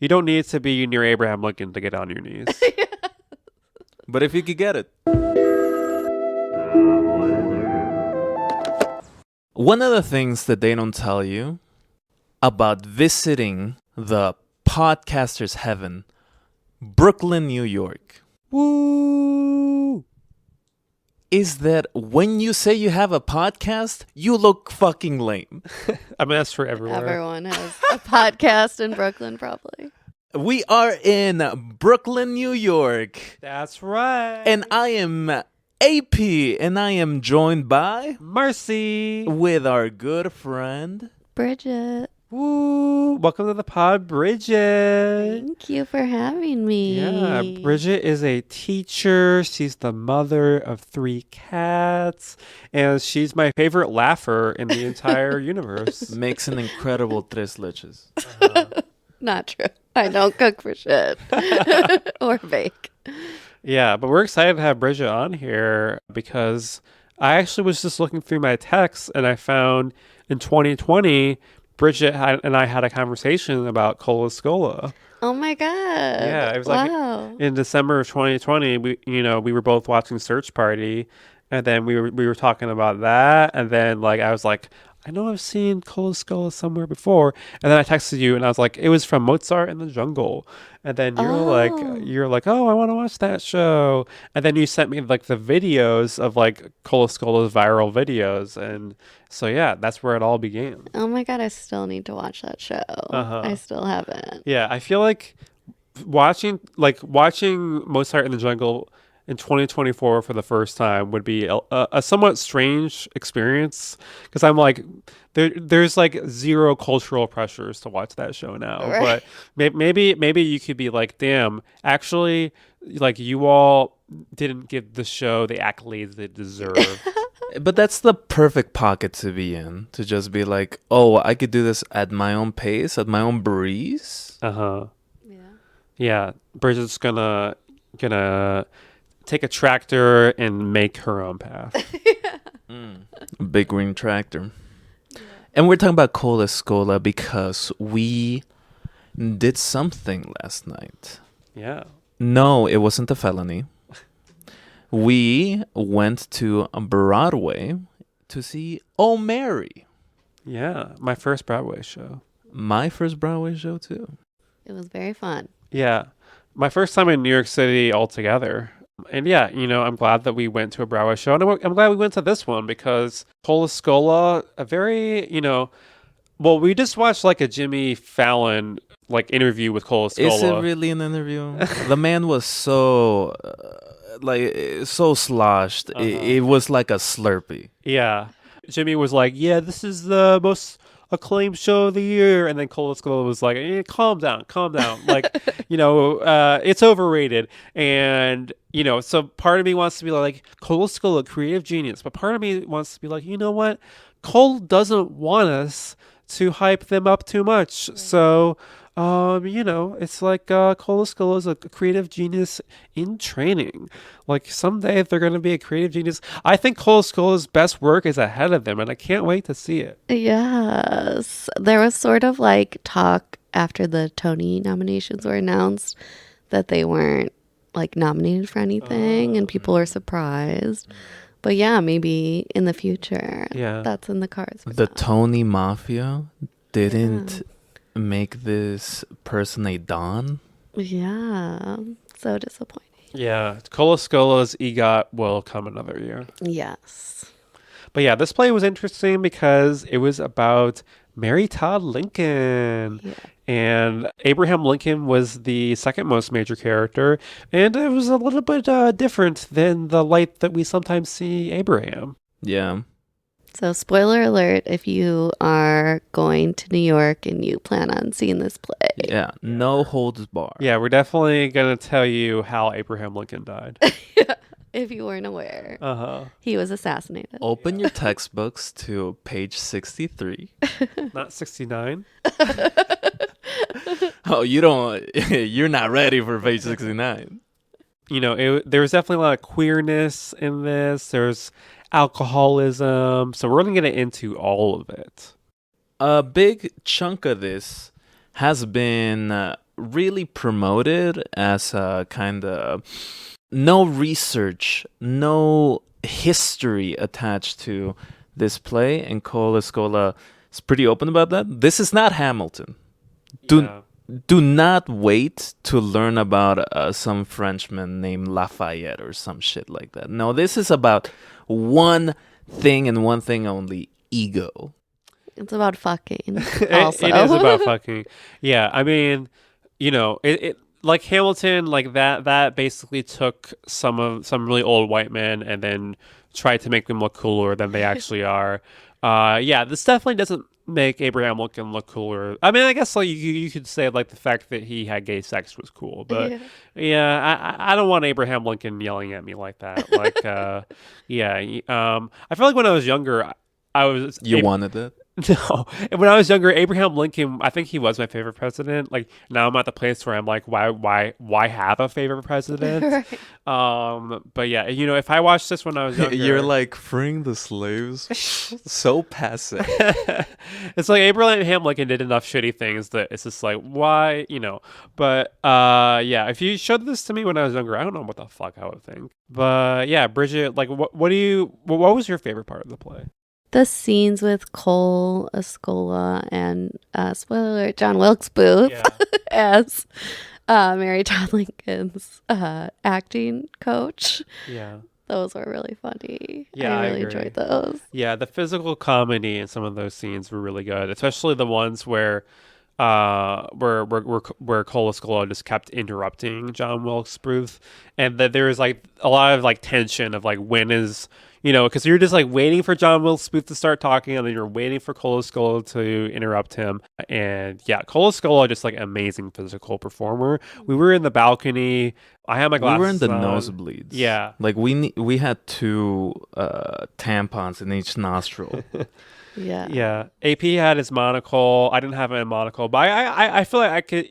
You don't need to be near Abraham Lincoln to get on your knees. But if you could get it. One of the things that they don't tell you about visiting the podcaster's heaven, Brooklyn, New York, Woo! is that when you say you have a podcast, you look fucking lame. I mean, that's for everywhere. Everyone has a podcast in Brooklyn, probably. We are in Brooklyn, New York. That's right. And I am AP, and I am joined by Marcy. with our good friend Bridget. Woo! Welcome to the pod, Bridget. Thank you for having me. Yeah, Bridget is a teacher. She's the mother of 3 cats, and she's my favorite laugher in the entire universe. makes an incredible tres leches. Not true. I don't cook for shit or bake. Yeah, but we're excited to have Bridget on here because I actually was just looking through my texts and I found in 2020, Bridget and I had a conversation about Escola. Oh my god. Yeah, it was wow. like in December of 2020. We were both watching Search Party, and then we were talking about that, and then like I was like, I know I've seen Escola somewhere before, and then I texted you, and I was like, it was from Mozart in the Jungle, and then you're like, oh, I want to watch that show, and then you sent me like the videos of like Escola's viral videos, and so yeah, that's where it all began. Oh my god, I still need to watch that show. I still haven't. Yeah, I feel like watching Mozart in the Jungle in 2024 for the first time would be a somewhat strange experience because I'm like, there's like zero cultural pressures to watch that show now. Right. But maybe you could be like, damn, actually, like you all didn't give the show the accolades they deserve. But that's the perfect pocket to be in, to just be like, oh, I could do this at my own pace, at my own breeze. Yeah. Yeah, Bridget's gonna take a tractor and make her own path. Big green tractor. Yeah. And we're talking about Escola because we did something last night. Yeah. No, it wasn't a felony. We went to Broadway to see Oh Mary. Yeah, my first Broadway show. My first Broadway show too. It was very fun. Yeah, my first time in New York City altogether. And yeah, I'm glad that we went to a Broadway show. And I'm glad we went to this one because Escola, a very, well, we just watched like a Jimmy Fallon like interview with Escola. Is it really an interview? The man was so sloshed. It was like a Slurpee. Yeah. Jimmy was like, yeah, this is the most acclaimed show of the year. And then Escola was like, calm down. Like, it's overrated. And, so part of me wants to be like, Escola, creative genius. But part of me wants to be like, you know what? Cole doesn't want us to hype them up too much. Right. So, it's like Escola is a creative genius in training. Like someday they're going to be a creative genius. I think Escola's best work is ahead of them, and I can't wait to see it. Yes. There was sort of like talk after the Tony nominations were announced that they weren't like nominated for anything, and people were surprised. But yeah, maybe in the future, that's in the cards. The Tony Mafia didn't make this person a Don. Yeah, so disappointing. Yeah, Escola's EGOT will come another year. Yes. But yeah, this play was interesting because it was about Mary Todd Lincon. Yeah. And Abraham Lincoln was the second most major character. And it was a little bit different than the light that we sometimes see Abraham. Yeah. So spoiler alert if you are going to New York and you plan on seeing this play. Yeah, no holds barred. Yeah, we're definitely going to tell you how Abraham Lincoln died. If you weren't aware. He was assassinated. Open your textbooks to page 63. Not 69. Oh, you're not ready for page 69. There was definitely a lot of queerness in this. There's alcoholism. So we're going to get into all of it. A big chunk of this has been really promoted as a kind of no research, no history attached to this play, and Cole Escola is pretty open about that. This is not Hamilton. Do not wait to learn about some Frenchman named Lafayette or some shit like that. No, this is about one thing and one thing only: ego. It's about fucking. It is about fucking. Yeah, I mean, it like Hamilton, like that basically took some really old white men and then tried to make them look cooler than they actually are. Yeah, this definitely doesn't make Abraham Lincoln look cooler. I mean, I guess like you could say like the fact that he had gay sex was cool, but I don't want Abraham Lincoln yelling at me like that. Like, I feel like when I was younger, You wanted it? No, when I was younger, Abraham Lincoln, I think he was my favorite president. Like now I'm at the place where I'm like, why have a favorite president? Right. But yeah, if I watched this when I was younger, You're like freeing the slaves, so passive. it's like Abraham Lincoln did enough shitty things that it's just like, why, But yeah, if you showed this to me when I was younger, I don't know what the fuck I would think. But yeah, Bridget, like, what was your favorite part of the play? The scenes with Cole Escola and spoiler alert, John Wilkes Booth as Mary Todd Lincoln's acting coach. Yeah. Those were really funny. Yeah, I really enjoyed those. Yeah, the physical comedy in some of those scenes were really good, especially the ones where Cole Escola just kept interrupting John Wilkes Booth, and that there was like a lot of like tension of like when is because you're just like waiting for John Wilkes Booth to start talking, and then you're waiting for Cole Escola to interrupt him. And yeah, Cole Escola just like amazing physical performer. We were in the balcony. I had my glasses. We were in the on. nosebleeds. Yeah, like we had 2 tampons in each nostril. Yeah. AP had his monocle. I didn't have a monocle, but I feel like I could,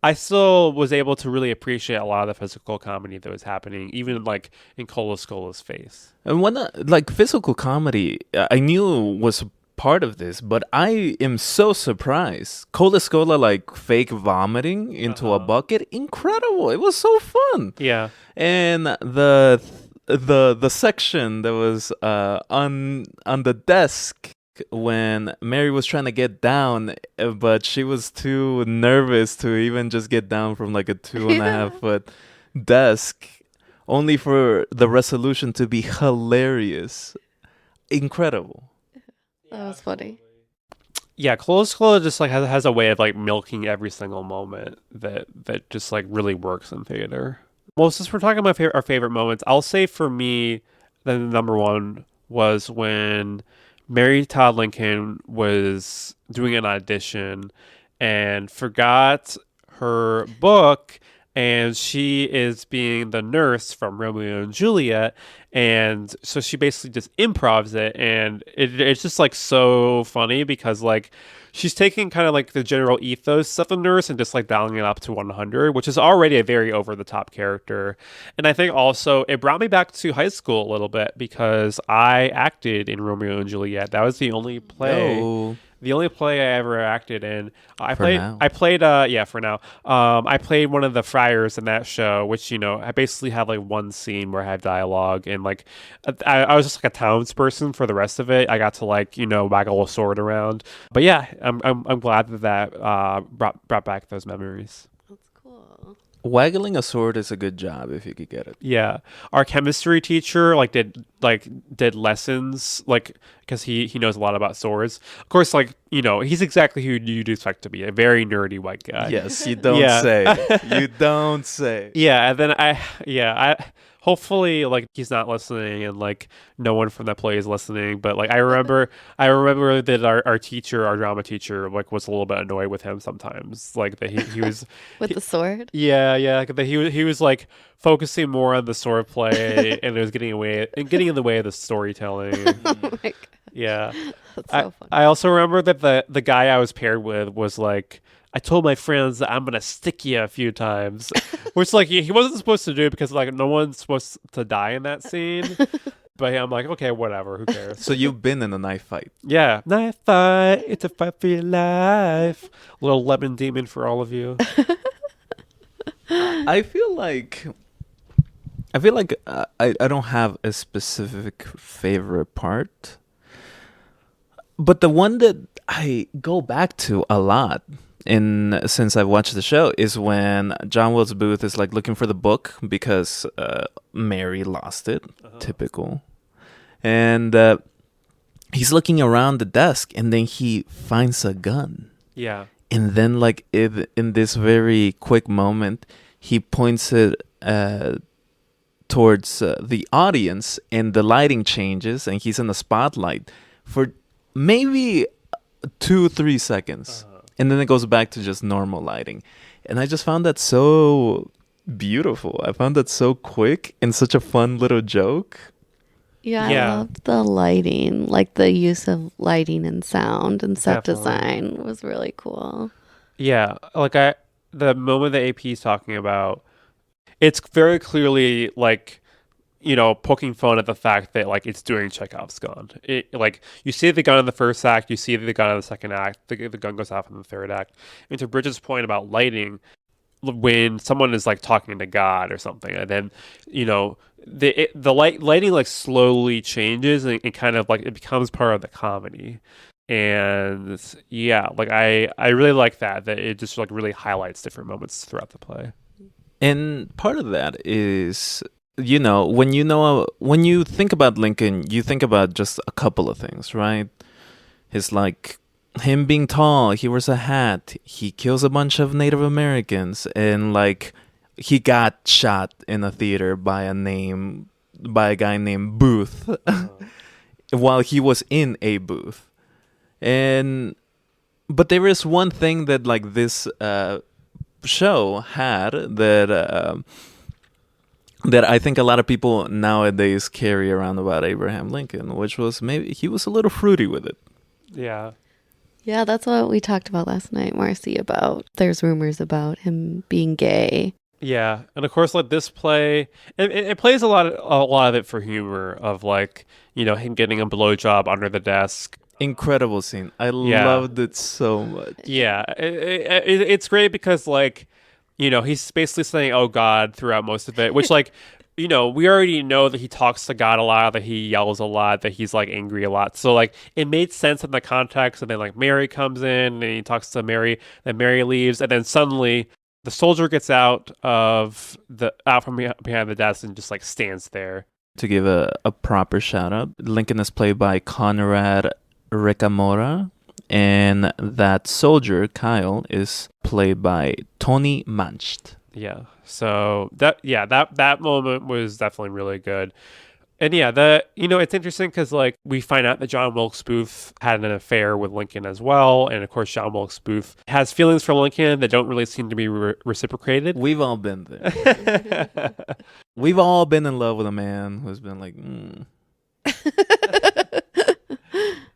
I still was able to really appreciate a lot of the physical comedy that was happening, even like in Cole Escola's face. And when like physical comedy, I knew was part of this, but I am so surprised. Cole Escola like fake vomiting into a bucket, incredible! It was so fun. Yeah, and the section that was on the desk when Mary was trying to get down, but she was too nervous to even just get down from like a 2.5 foot desk, only for the resolution to be hilarious. Incredible. That was funny. Yeah, Cole Escola just like has a way of like milking every single moment that just like really works in theater. Well, since we're talking about our favorite moments, I'll say for me, the number one was when Mary Todd Lincon was doing an audition and forgot her book, and she is being the nurse from Romeo and Juliet, and so she basically just improvs it, and it's just like so funny because like she's taking kind of like the general ethos of the nurse and just like dialing it up to 100, which is already a very over the top character. And I think also it brought me back to high school a little bit because I acted in Romeo and Juliet. That was the only play. No. The only play I ever acted in. I For played now. for now. I played one of the friars in that show, which, I basically had like one scene where I had dialogue, and like I was just like a townsperson for the rest of it. I got to like, waggle a sword around. But yeah, I'm glad that brought back those memories. That's cool. Waggling a sword is a good job if you could get it. Yeah, our chemistry teacher did lessons because he knows a lot about swords. Of course, he's exactly who you'd expect to be, a very nerdy white guy. Yes, you don't say. You don't say. Yeah, and then I hopefully he's not listening, and no one from that play is listening. But I remember that our teacher, our drama teacher, was a little bit annoyed with him sometimes. That he was with the sword. Yeah. That he was focusing more on the sword play, and it was getting in the way of the storytelling. Oh my God. Yeah, That's so funny. I also remember that the guy I was paired with was I told my friends that I'm gonna stick you a few times, which he wasn't supposed to do because no one's supposed to die in that scene. But I'm like, okay, whatever, who cares? So you've been in a knife fight. Yeah, knife fight. It's a fight for your life. Little lemon demon for all of you. I feel like I don't have a specific favorite part, but the one that I go back to a lot in since I've watched the show is when John Wilkes Booth is like looking for the book because Mary lost it. Typical. And he's looking around the desk, and then he finds a gun. Yeah. And then, like, in this very quick moment, he points it towards the audience, and the lighting changes, and he's in the spotlight for maybe 2-3 seconds. And then it goes back to just normal lighting. And I just found that so beautiful. I found that so quick and such a fun little joke. Yeah, I loved the lighting, like the use of lighting and sound and set design was really cool. Yeah, like the moment the AP is talking about, it's very clearly like, you know, poking fun at the fact that like it's doing Chekhov's gun. It, like you see the gun in the first act, you see the gun in the second act, the gun goes off in the third act. And to Bridget's point about lighting, when someone is like talking to God or something, and then you know the lighting like slowly changes and kind of like it becomes part of the comedy. And yeah, like I really like that it just like really highlights different moments throughout the play. And part of that is, you know, when you think about Lincoln, you think about just a couple of things, right? It's like him being tall, he wears a hat, he kills a bunch of Native Americans, and like he got shot in a theater by a guy named Booth while he was in a booth. But there is one thing that like this show had that I think a lot of people nowadays carry around about Abraham Lincoln, which was maybe he was a little fruity with it. Yeah. Yeah, that's what we talked about last night, Marcy, about there's rumors about him being gay. Yeah, and of course, like this play, it plays a lot of it for humor of like, you know, him getting a blowjob under the desk. Incredible scene. I loved it so much. Yeah, it's great because like, you know, he's basically saying "oh God" throughout most of it, which like, you know, we already know that he talks to God a lot, that he yells a lot, that he's like angry a lot. So like, it made sense in the context. And then like Mary comes in and he talks to Mary, then Mary leaves, and then suddenly the soldier gets out from behind the desk and just like stands there. To give a proper shout out, Lincoln is played by Conrad Ricamora, and that soldier Kyle is played by Tony Mancht. Yeah. So that moment was definitely really good. And yeah, it's interesting because like we find out that John Wilkes Booth had an affair with Lincoln as well, and of course John Wilkes Booth has feelings for Lincoln that don't really seem to be reciprocated. We've all been there. We've all been in love with a man who's been like,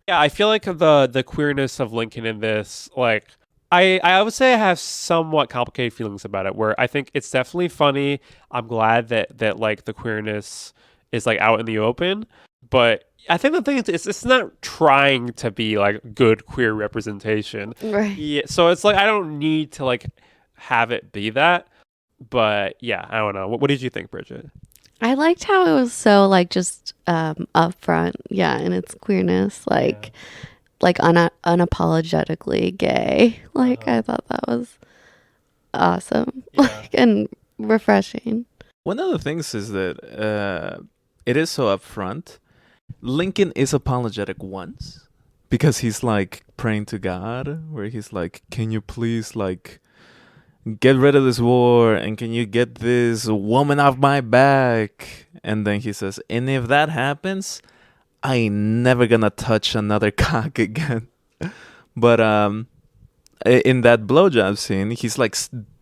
Yeah, I feel like the queerness of Lincoln in this, like I would say I have somewhat complicated feelings about it, where I think it's definitely funny. I'm glad that like the queerness is like out in the open, but I think the thing is it's not trying to be like good queer representation. Right. Yeah, so it's like I don't need to like have it be that. But yeah, I don't know. What did you think, Bridget? I liked how it was so like just upfront, yeah, in its queerness, like unapologetically gay. Like I thought that was awesome, like and refreshing. One of the things is that it is so upfront. Lincoln is apologetic once because he's like praying to God, where he's like, "Can you please like get rid of this war, and can you get this woman off my back?" And then he says, "And if that happens, I ain't never gonna touch another cock again." But in that blowjob scene, he's like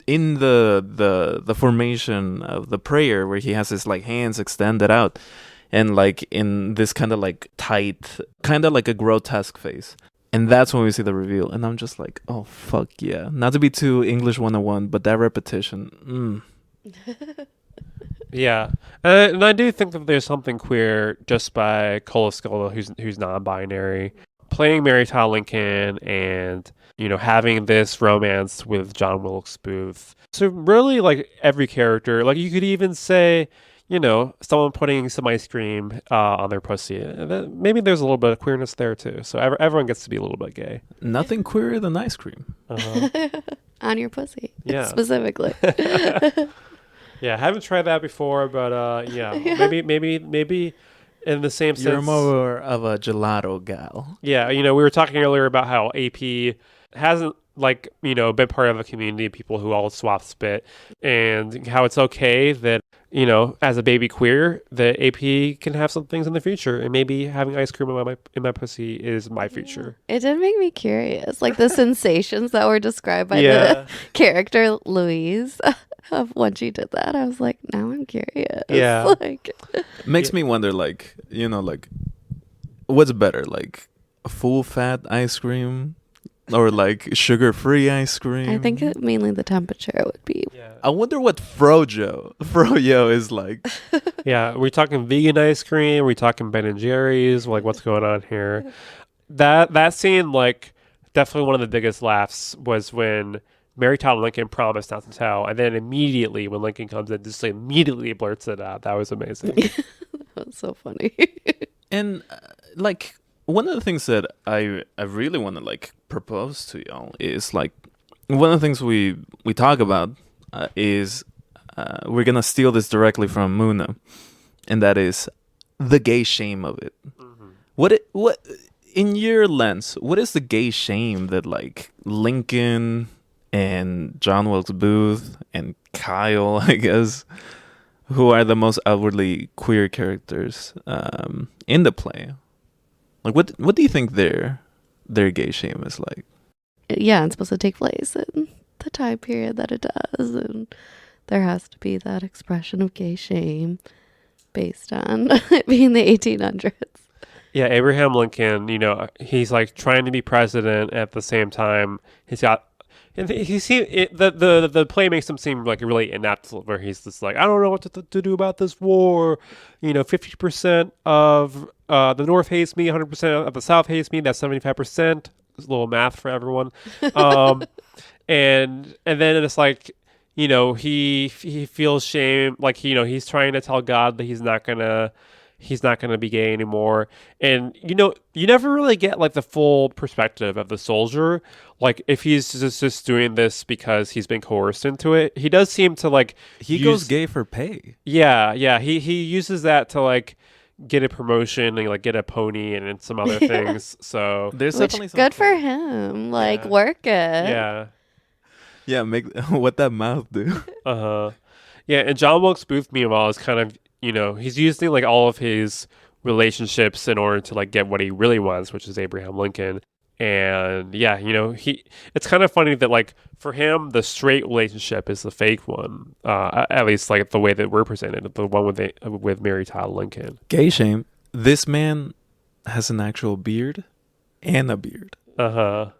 in the formation of the prayer where he has his like hands extended out and like in this kind of like tight, kind of like a grotesque face. And that's when we see the reveal. And I'm just like, oh, fuck yeah. Not to be too English 101, but that repetition. Yeah. And I do think that there's something queer just by Escola, who's non-binary, playing Mary Todd Lincoln and having this romance with John Wilkes Booth. So really, like, every character, like, you could even say, someone putting some ice cream on their pussy. Maybe there's a little bit of queerness there too. So everyone gets to be a little bit gay. Nothing queerer than ice cream. On your pussy. Yeah. Specifically. Yeah, I haven't tried that before, but maybe in the same sense. You're more of a gelato gal. Yeah, we were talking earlier about how AP hasn't been part of a community of people who all swap spit, and how it's okay that as a baby queer, that AP can have some things in the future, and maybe having ice cream in my pussy is my future. It did make me curious, like the sensations that were described by the character Louise. Of when she did that, I was like, now I'm curious. Yeah, makes me wonder, what's better, like full fat ice cream or like sugar-free ice cream? I think mainly the temperature would be. Yeah. I wonder what Froyo is like. Yeah, are we talking vegan ice cream? Are we talking Ben and Jerry's? Like, what's going on here? That scene, like, definitely one of the biggest laughs was when Mary Todd Lincon promised not to tell, and then immediately when Lincoln comes in, just immediately blurts it out. That was amazing. That was so funny. And one of the things that I really want to propose to y'all is one of the things we talk about is we're gonna steal this directly from Muna, and that is the gay shame of it. Mm-hmm. What in your lens, what is the gay shame that Lincoln and John Wilkes Booth and Kyle, I guess, who are the most outwardly queer characters in the play? What do you think their gay shame is like? Yeah, it's supposed to take place in the time period that it does, and there has to be that expression of gay shame based on it being the 1800s. Yeah, Abraham Lincoln, he's trying to be president at the same time. He's got. And the play makes him seem really inept, where he's just I don't know what to do about this war. 50% of the North hates me, 100% of the South hates me. That's 75%. There's a little math for everyone. And then it's he feels shame, he's trying to tell God that he's not gonna be gay anymore. And you never really get the full perspective of the soldier, if he's just doing this because he's been coerced into it. He does seem to he goes gay for pay. Yeah, he uses that to get a promotion and get a pony and some other things. So there's definitely good for him. Work it. Yeah, make what that mouth do. Yeah, and John Wilkes Booth, meanwhile, is kind of he's using all of his relationships in order to get what he really wants, which is Abraham Lincoln. And yeah, it's kind of funny that for him, the straight relationship is the fake one, at least the way that we're presented, the one with Mary Todd Lincon. Gay shame. This man has an actual beard and a beard. But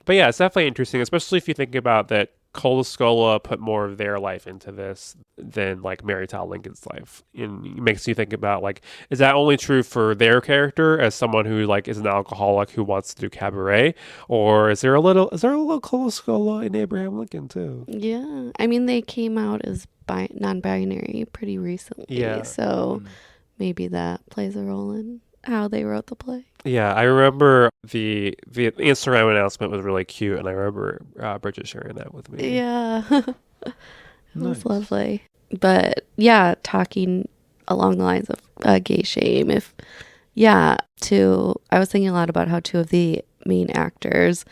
yeah, it's definitely interesting, especially if you think about that Escola put more of their life into this than Mary Todd Lincoln's life. And it makes you think about is that only true for their character as someone who is an alcoholic who wants to do cabaret, or is there a little Escola in Abraham Lincoln too? Yeah, I mean they came out as non-binary pretty recently, so maybe that plays a role in how they wrote the play. Yeah, I remember the Instagram announcement was really cute, and I remember Bridget sharing that with me. Yeah, it was lovely. But yeah, talking along the lines of gay shame, I was thinking a lot about how two of the main actors,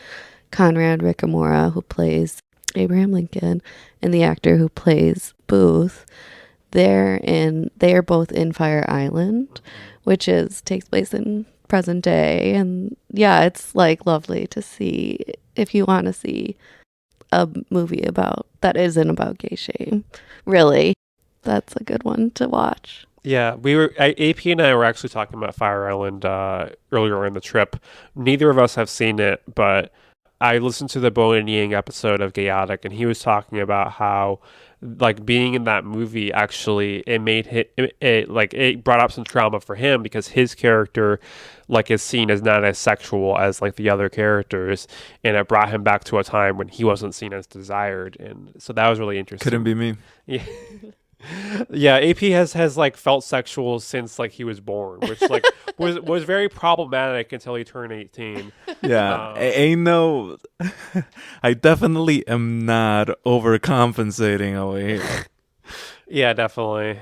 Conrad Ricamora, who plays Abraham Lincoln, and the actor who plays Booth, they are both in Fire Island, which takes place in present day. And yeah, it's lovely to see if you want to see a movie that isn't about gay shame. Really, that's a good one to watch. Yeah, AP and I were actually talking about Fire Island earlier in the trip. Neither of us have seen it, but I listened to the Bo and Yang episode of Gayotic, and he was talking about how like being in that movie actually it made it brought up some trauma for him because his character like is seen as not as sexual as like the other characters, and it brought him back to a time when he wasn't seen as desired, and so that was really interesting. Couldn't be me. Yeah. Yeah, AP has like felt sexual since like he was born, which like was very problematic until he turned 18. Yeah, ain't no. I definitely am not overcompensating over here. Yeah, definitely.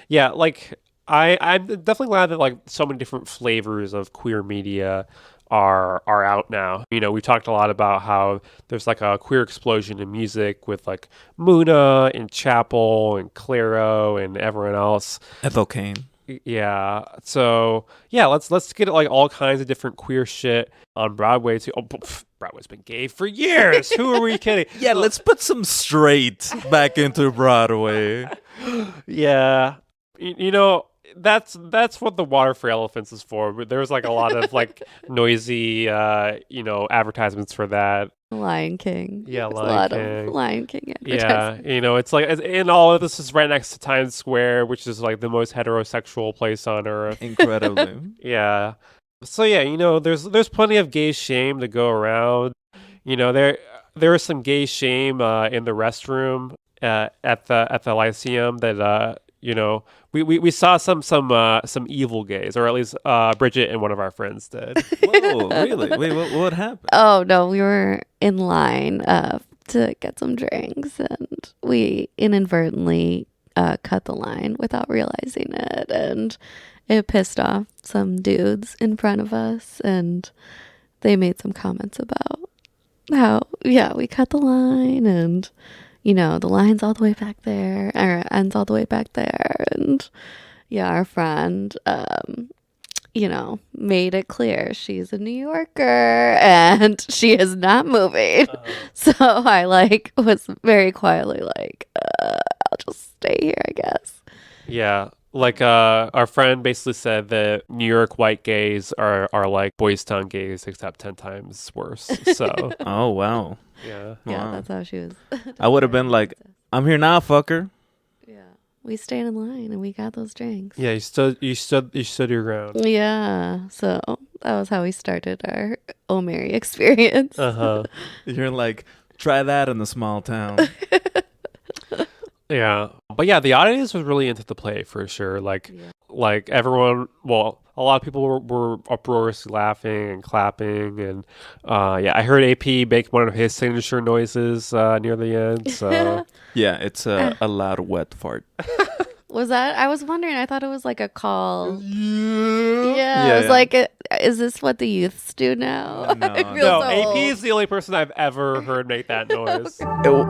Yeah, like I'm definitely glad that like so many different flavors of queer media are out now. You know, we talked a lot about how there's like a queer explosion in music with like Muna and Chapel and Clairo and everyone else. Ethel Kane. Yeah. So yeah, let's get like all kinds of different queer shit on Broadway too. Oh, Broadway's been gay for years. Who are we kidding? Yeah, let's put some straight back into Broadway. Yeah. You know, that's what the Water for Elephants is for. But there's like a lot of like noisy advertisements for that. Lion King. Yeah, There's Lion a lot King. of Lion King Yeah, advertisements. it's like, and all of this is right next to Times Square, which is like the most heterosexual place on earth. Incredibly. Yeah. So yeah, there's plenty of gay shame to go around. You know, there was some gay shame in the restroom at the Lyceum that we saw some evil gays, or at least Bridget and one of our friends did. Whoa, really? Wait, what happened? Oh no, we were in line to get some drinks, and we inadvertently cut the line without realizing it, and it pissed off some dudes in front of us, and they made some comments about how we cut the line, and the line's all the way back there, or ends all the way back there, and our friend made it clear she's a New Yorker and she is not moving. So I was very quietly I'll just stay here, I guess. Yeah. Like our friend basically said that New York white gays are like Boys Town gays except 10 times worse. So Oh, wow. yeah. Yeah, Wow. that's how she was. I would have been like, I'm here now, fucker. Yeah. We stayed in line and we got those drinks. Yeah, you stood your ground. Yeah. So that was how we started our O'Mary experience. Uh-huh. You're like, try that in a small town. Yeah. But yeah, the audience was really into the play for sure. Like everyone, well, a lot of people were uproariously laughing and clapping, and I heard AP make one of his signature noises near the end. So Yeah, it's a loud wet fart. Was that? I was wondering. I thought it was like a call. yeah, Yeah, I was like, is this what the youths do now? No, I feel no, so AP old. is the only person I've ever heard make that noise.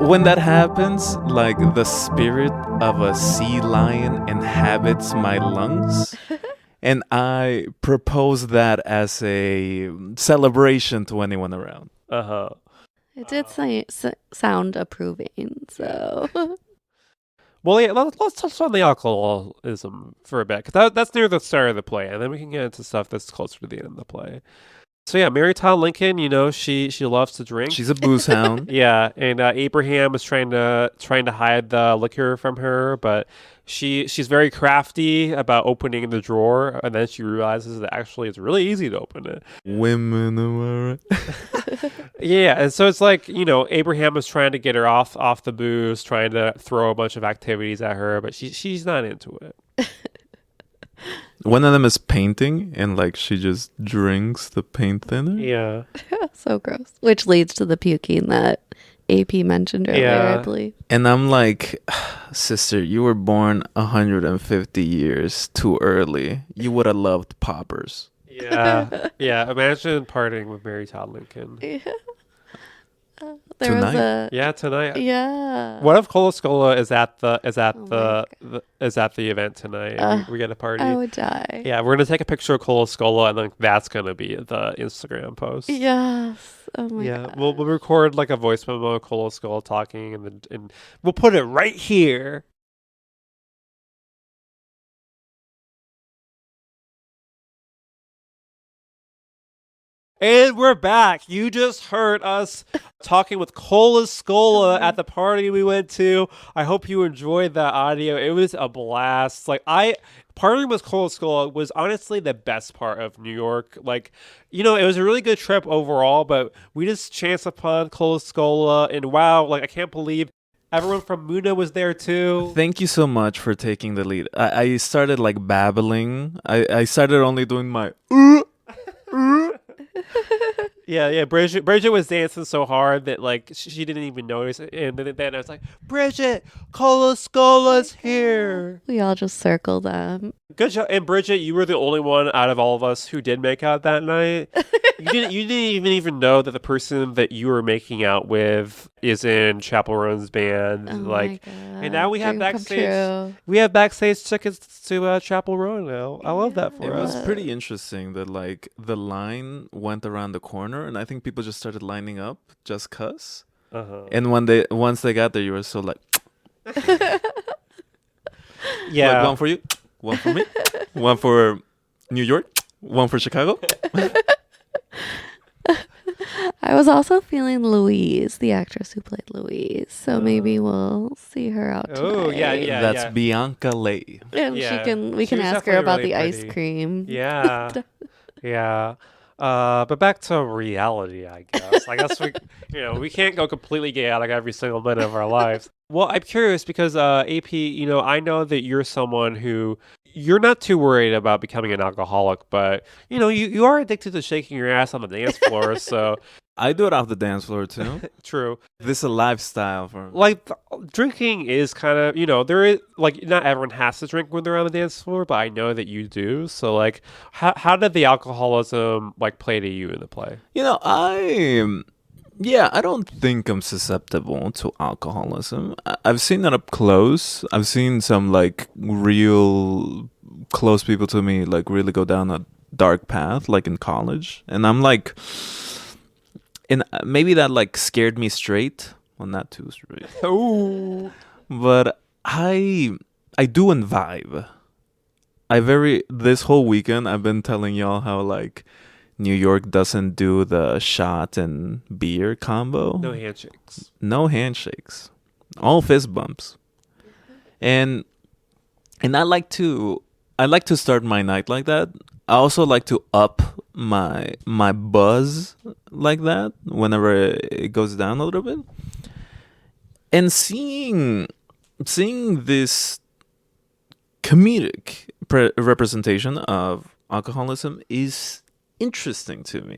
When that happens, like the spirit of a sea lion inhabits my lungs. And I propose that as a celebration to anyone around. Uh-huh. It did sound approving, so. Well, yeah, let's touch on the alcoholism for a bit, because that's near the start of the play, and then we can get into stuff that's closer to the end of the play. So yeah, Mary Todd Lincon, she loves to drink. She's a booze hound. Yeah, and Abraham is trying to hide the liquor from her, but she's very crafty about opening the drawer, and then she realizes that actually it's really easy to open it. Women, am I right? Yeah, and so it's like, Abraham is trying to get her off the booze, trying to throw a bunch of activities at her, but she's not into it. One of them is painting, and like she just drinks the paint thinner. Yeah. So gross. Which leads to the puking that AP mentioned earlier, I believe. And I'm like, sister, you were born 150 years too early. You would have loved poppers. Yeah. Yeah. Imagine partying with Mary Todd Lincon. Yeah. Tonight? Yeah, tonight. Yeah. What if Escola is at the event tonight? And we get a party. I would die. Yeah, we're gonna take a picture of Escola, and then that's gonna be the Instagram post. Yes. Oh my god. We'll record like a voice memo of Escola talking, and we'll put it right here. And we're back. You just heard us talking with Cole Escola at the party we went to. I hope you enjoyed that audio. It was a blast. Partying with Cole Escola was honestly the best part of New York. Like, it was a really good trip overall, but we just chanced upon Cole Escola, and wow, like I can't believe everyone from Muna was there too. Thank you so much for taking the lead. I started like babbling. I started only doing my Yeah. Bridget was dancing so hard that like she didn't even notice it. And then I was like, Bridget, Cole Escola's here. We all just circled them. Good job. And Bridget, you were the only one out of all of us who did make out that night. You didn't even know that the person that you were making out with is in Chapel Roan's band. Oh my God. And now we have Dream come backstage. true. We have backstage tickets to Chapel Roan now. I love that for It us. was pretty interesting that like the line went around the corner, and I think people just started lining up just cuz. Uh-huh. And once they got there, you were so like, Yeah. like, one for you, one for me, one for New York, one for Chicago. I was also feeling Louise, the actress who played Louise. So maybe we'll see her out tonight. Oh, yeah. That's Bianca Lay. And Yeah. we She can was ask her definitely about really the ice pretty. cream. Yeah. Yeah. But back to reality, I guess. I guess we can't go completely chaotic every single minute of our lives. Well, I'm curious because AP, I know that you're someone who you're not too worried about becoming an alcoholic, but you are addicted to shaking your ass on the dance floor. So I do it off the dance floor too. true. This is a lifestyle for Like drinking is kind of, there is like not everyone has to drink when they're on the dance floor, but I know that you do. So like, how did the alcoholism like play to you in the play? I don't think I'm susceptible to alcoholism. I've seen it up close. I've seen some like real close people to me like really go down a dark path, like in college, and I'm like, and maybe that like scared me straight. Well, not too straight. Oh, But I do imbibe. This whole weekend I've been telling y'all how like New York doesn't do the shot and beer combo. no handshakes. No handshakes. All fist bumps. And I like to start my night like that. I also like to up my buzz like that whenever it goes down a little bit. And seeing this comedic representation of alcoholism is interesting to me.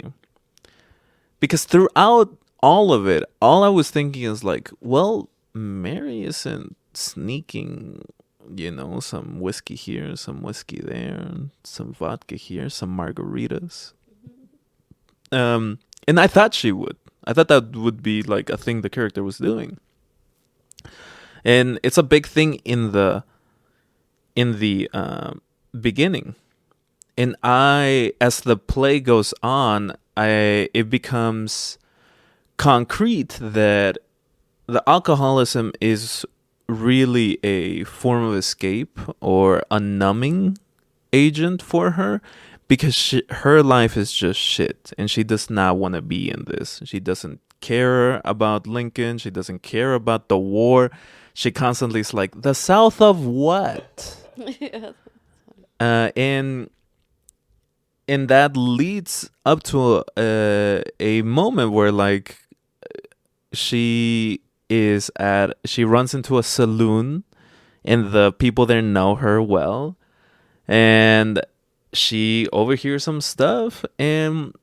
Because throughout all of it, all I was thinking is like, well, Mary isn't sneaking, some whiskey here, some whiskey there, some vodka here, some margaritas. And I thought she would. I thought that would be like a thing the character was doing. And it's a big thing in the beginning. And as the play goes on, it becomes concrete that the alcoholism is really a form of escape or a numbing agent for her, because her life is just shit and she does not want to be in this. She doesn't care about Lincoln. She doesn't care about the war. She constantly is like, the South of what? And that leads up to a moment where like she runs into a saloon and the people there know her well, and she overhears some stuff and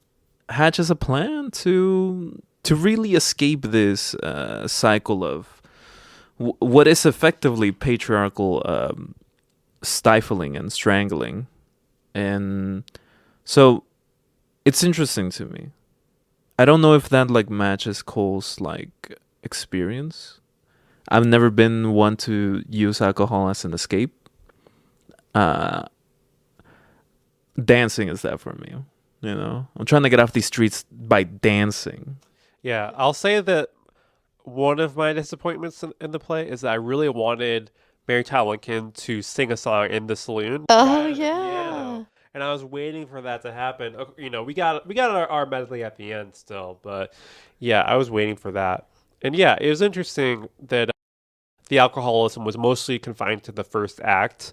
hatches a plan to really escape this cycle of what is effectively patriarchal stifling and strangling. And so it's interesting to me. I don't know if that like matches Cole's like experience. I've never been one to use alcohol as an escape. Dancing is that for me. I'm trying to get off these streets by dancing. Yeah, I'll say that one of my disappointments in the play is that I really wanted Mary Todd Lincoln to sing a song in the saloon. Oh, yeah. and I was waiting for that to happen. We got our medley at the end still, but yeah, I was waiting for that. And yeah, it was interesting that the alcoholism was mostly confined to the first act.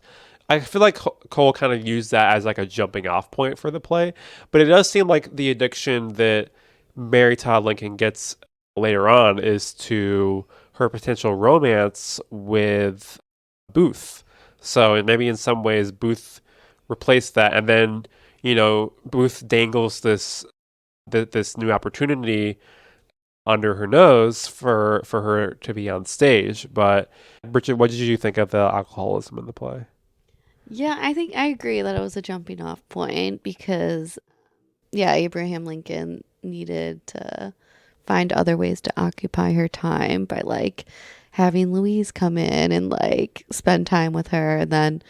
I feel like Cole kind of used that as like a jumping off point for the play, but it does seem like the addiction that Mary Todd Lincon gets later on is to her potential romance with Booth. So maybe in some ways Booth replaced that, and then Booth dangles this new opportunity under her nose for her to be on stage. But Bridget, what did you think of the alcoholism in the play? Yeah, I think I agree that it was a jumping off point because, yeah, Abraham Lincoln needed to find other ways to occupy her time by like having Louise come in and like spend time with her. And then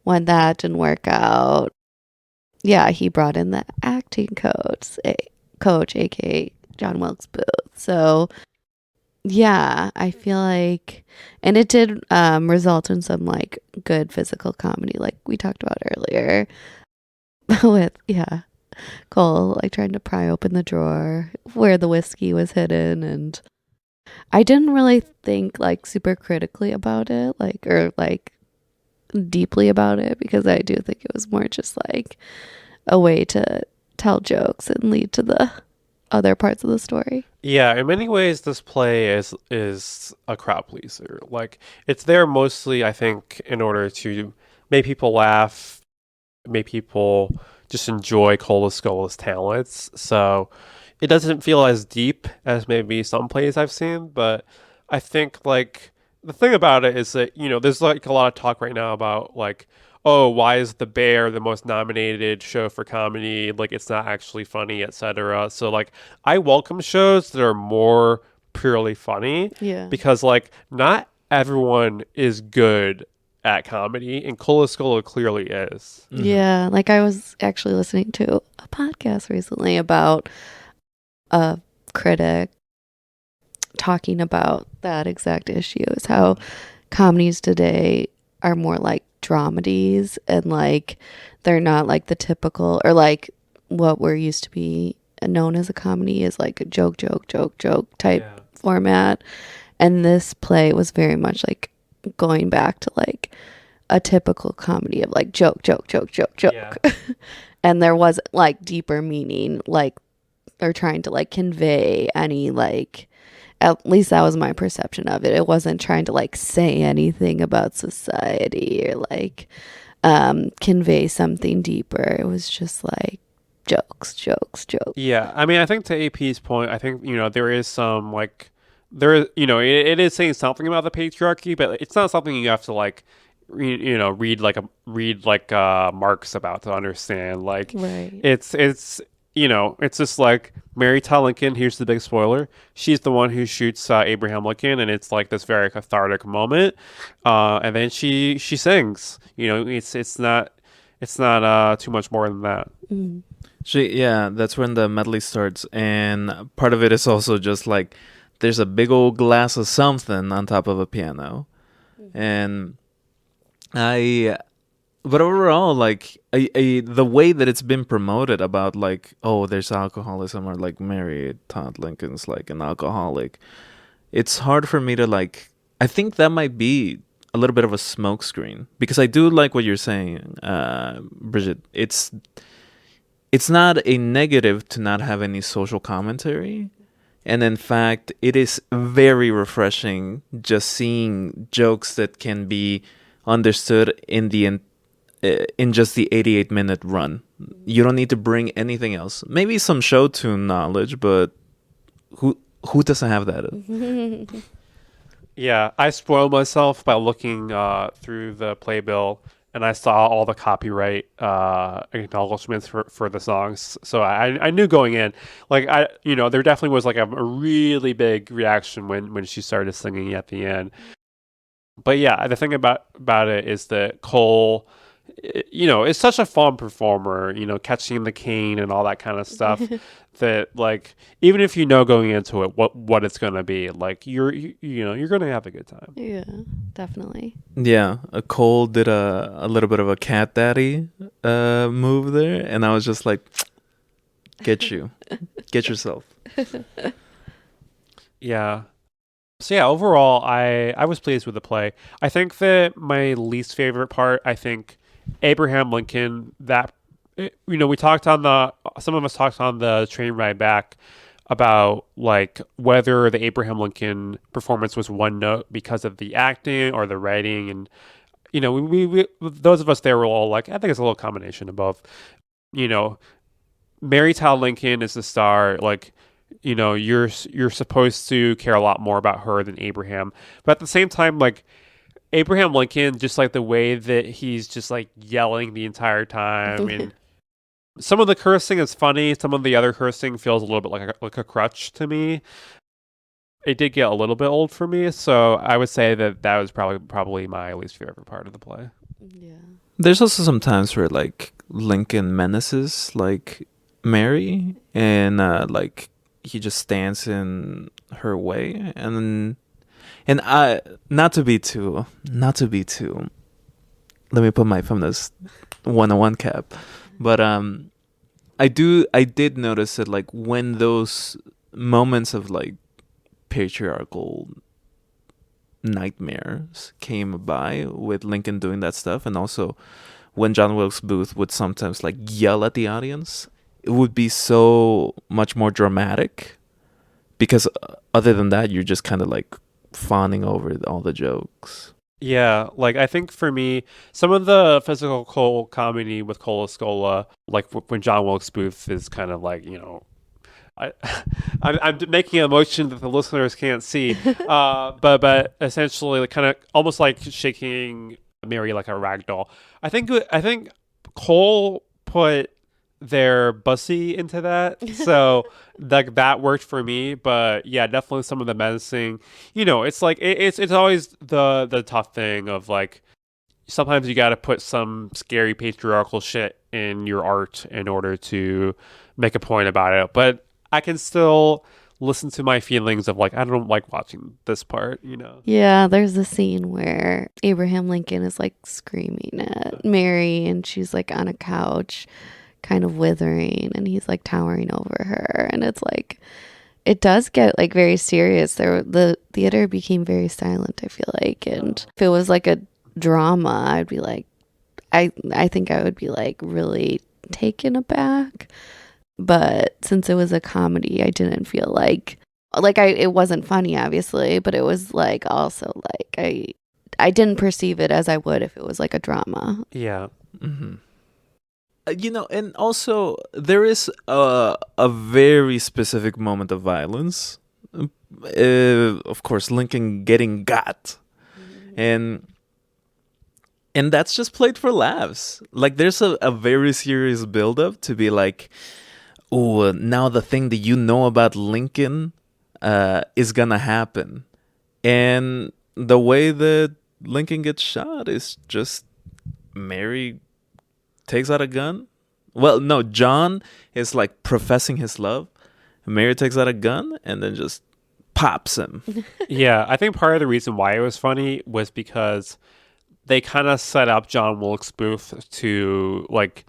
when that didn't work out, yeah, he brought in the acting coach, aka John Wilkes Booth. So yeah, I feel like, and it did result in some like good physical comedy, like we talked about earlier, with Cole like trying to pry open the drawer where the whiskey was hidden, and I didn't really think like super critically about it, or deeply about it, because I do think it was more just like a way to tell jokes and lead to the other parts of the story. Yeah, in many ways, this play is a crowd pleaser. Like, it's there mostly, I think, in order to make people laugh, make people just enjoy Cole Escola's talents. So it doesn't feel as deep as maybe some plays I've seen, but I think, like, the thing about it is that, there's, like, a lot of talk right now about, like, oh, why is The Bear the most nominated show for comedy? Like, it's not actually funny, etc. So, like, I welcome shows that are more purely funny. Yeah. Because, like, not everyone is good at comedy, and Cole Escola clearly is. Mm-hmm. Yeah, like I was actually listening to a podcast recently about a critic talking about that exact issue, is how comedies today are more like dramedies, and like they're not like the typical, or like what we're used to be known as a comedy is like a joke type format. And this play was very much like going back to like a typical comedy of like joke. Yeah. And there was like deeper meaning, like they're trying to like convey any, like, at least that was my perception of it. It wasn't trying to like say anything about society or like convey something deeper. It was just like jokes. Yeah, I mean, I think to AP's point, I think there is some like it is saying something about the patriarchy, but it's not something you have to like read Marx about to understand. Like, Right. it's it's just like Mary Todd Lincon. Here's the big spoiler: she's the one who shoots Abraham Lincoln, and it's like this very cathartic moment. And then she sings. It's not too much more than that. Mm. That's when the medley starts, and part of it is also just like there's a big old glass of something on top of a piano, and but overall, like the way that it's been promoted about like, oh, there's alcoholism, or like Mary Todd Lincoln's like an alcoholic, it's hard for me to like. I think that might be a little bit of a smokescreen, because I do like what you're saying, Bridget. It's not a negative to not have any social commentary. And in fact, it is very refreshing just seeing jokes that can be understood in just the 88-minute run. You don't need to bring anything else. Maybe some show tune knowledge, but who doesn't have that? Yeah, I spoiled myself by looking through the playbill, and I saw all the copyright acknowledgments for the songs. So I knew going in, like, there definitely was like a really big reaction when she started singing at the end. But yeah, the thing about it is that Cole is such a fun performer, catching the cane and all that kind of stuff that like, even if going into it what it's going to be, like you're going to have a good time. Yeah, definitely. Yeah, Cole did a little bit of a cat daddy move there, and I was just like, get yourself. Yeah. So yeah, overall, I was pleased with the play. I think that my least favorite part, Abraham Lincoln, that we talked on some of us talked on the train ride back about like whether the Abraham Lincoln performance was one note because of the acting or the writing, and we those of us there were all like, I think it's a little combination of both. Mary Todd Lincoln is the star, like. You're supposed to care a lot more about her than Abraham, but at the same time, like Abraham Lincoln, just like the way that he's just like yelling the entire time, and some of the cursing is funny. Some of the other cursing feels a little bit like a crutch to me. It did get a little bit old for me, so I would say that was probably my least favorite part of the play. Yeah. There's also some times where like Lincoln menaces like Mary, and like he just stands in her way, and I not to be too let me put my feminist 101 cap, but I did notice that like when those moments of like patriarchal nightmares came by with Lincoln doing that stuff, and also when John Wilkes Booth would sometimes like yell at the audience, it would be so much more dramatic, because other than that, you're just kind of like fawning over all the jokes. Yeah, like I think for me, some of the physical comedy with Cole Escola, like when John Wilkes Booth is kind of like, I'm making a motion that the listeners can't see, but essentially like kind of almost like shaking Mary like a rag doll. I think Cole put their bussy into that, so like that worked for me. But yeah, definitely some of the menacing, it's like it's always the tough thing of like, sometimes you got to put some scary patriarchal shit in your art in order to make a point about it, but I can still listen to my feelings of like, I don't like watching this part. Yeah, there's a scene where Abraham Lincoln is like screaming at Mary, and she's like on a couch kind of withering, and he's like towering over her, and it's like, it does get like very serious there. The theater became very silent, I feel like, and if it was like a drama, I'd be like, I think I would be like really taken aback, but since it was a comedy, I didn't feel like it wasn't funny, obviously, but it was like also like I didn't perceive it as I would if it was like a drama. Yeah. Mm-hmm. And also there is a very specific moment of violence. Of course, Lincoln getting got, and that's just played for laughs. Like there's a very serious build-up to be like, oh, now the thing that you know about Lincoln is gonna happen, and the way that Lincoln gets shot is just Mary takes out a gun. Well, no, John is like professing his love. Mary takes out a gun and then just pops him. Yeah, I think part of the reason why it was funny was because they kind of set up John Wilkes Booth to like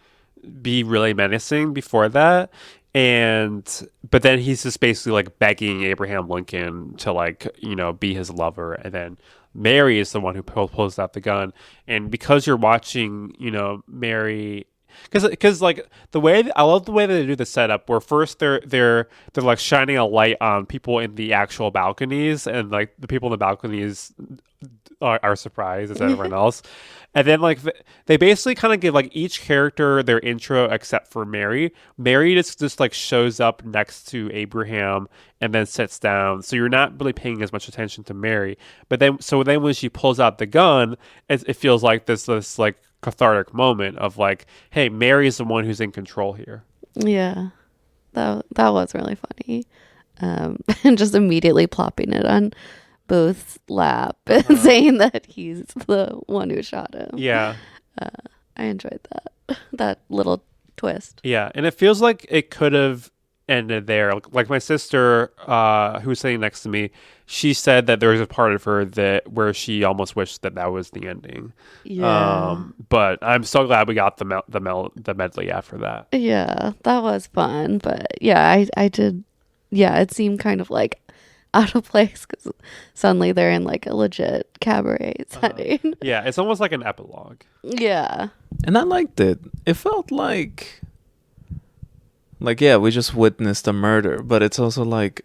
be really menacing before that, but then he's just basically like begging Abraham Lincoln to like be his lover, and then Mary is the one who pulls out the gun. And because you're watching Mary, because like I love the way that they do the setup, where first they're like shining a light on people in the actual balconies, and like the people in the balconies are surprised as everyone else, and then like they basically kind of give like each character their intro except for Mary. Mary just like shows up next to Abraham and then sits down, so you're not really paying as much attention to Mary. But then when she pulls out the gun, it feels like this like cathartic moment of like, hey, Mary's the one who's in control here. Yeah, that was really funny, and just immediately plopping it on Booth's lap and saying that he's the one who shot him. Yeah. I enjoyed that. That little twist. Yeah, and it feels like it could have ended there. Like my sister, who was sitting next to me, she said that there was a part of her that where she almost wished that that was the ending. Yeah. But I'm so glad we got the medley after that. Yeah, that was fun. But yeah, I did. Yeah, it seemed kind of like out of place because suddenly they're in like a legit cabaret setting. Yeah, it's almost like an epilogue. Yeah. And I liked it. It felt like yeah, we just witnessed a murder, but it's also like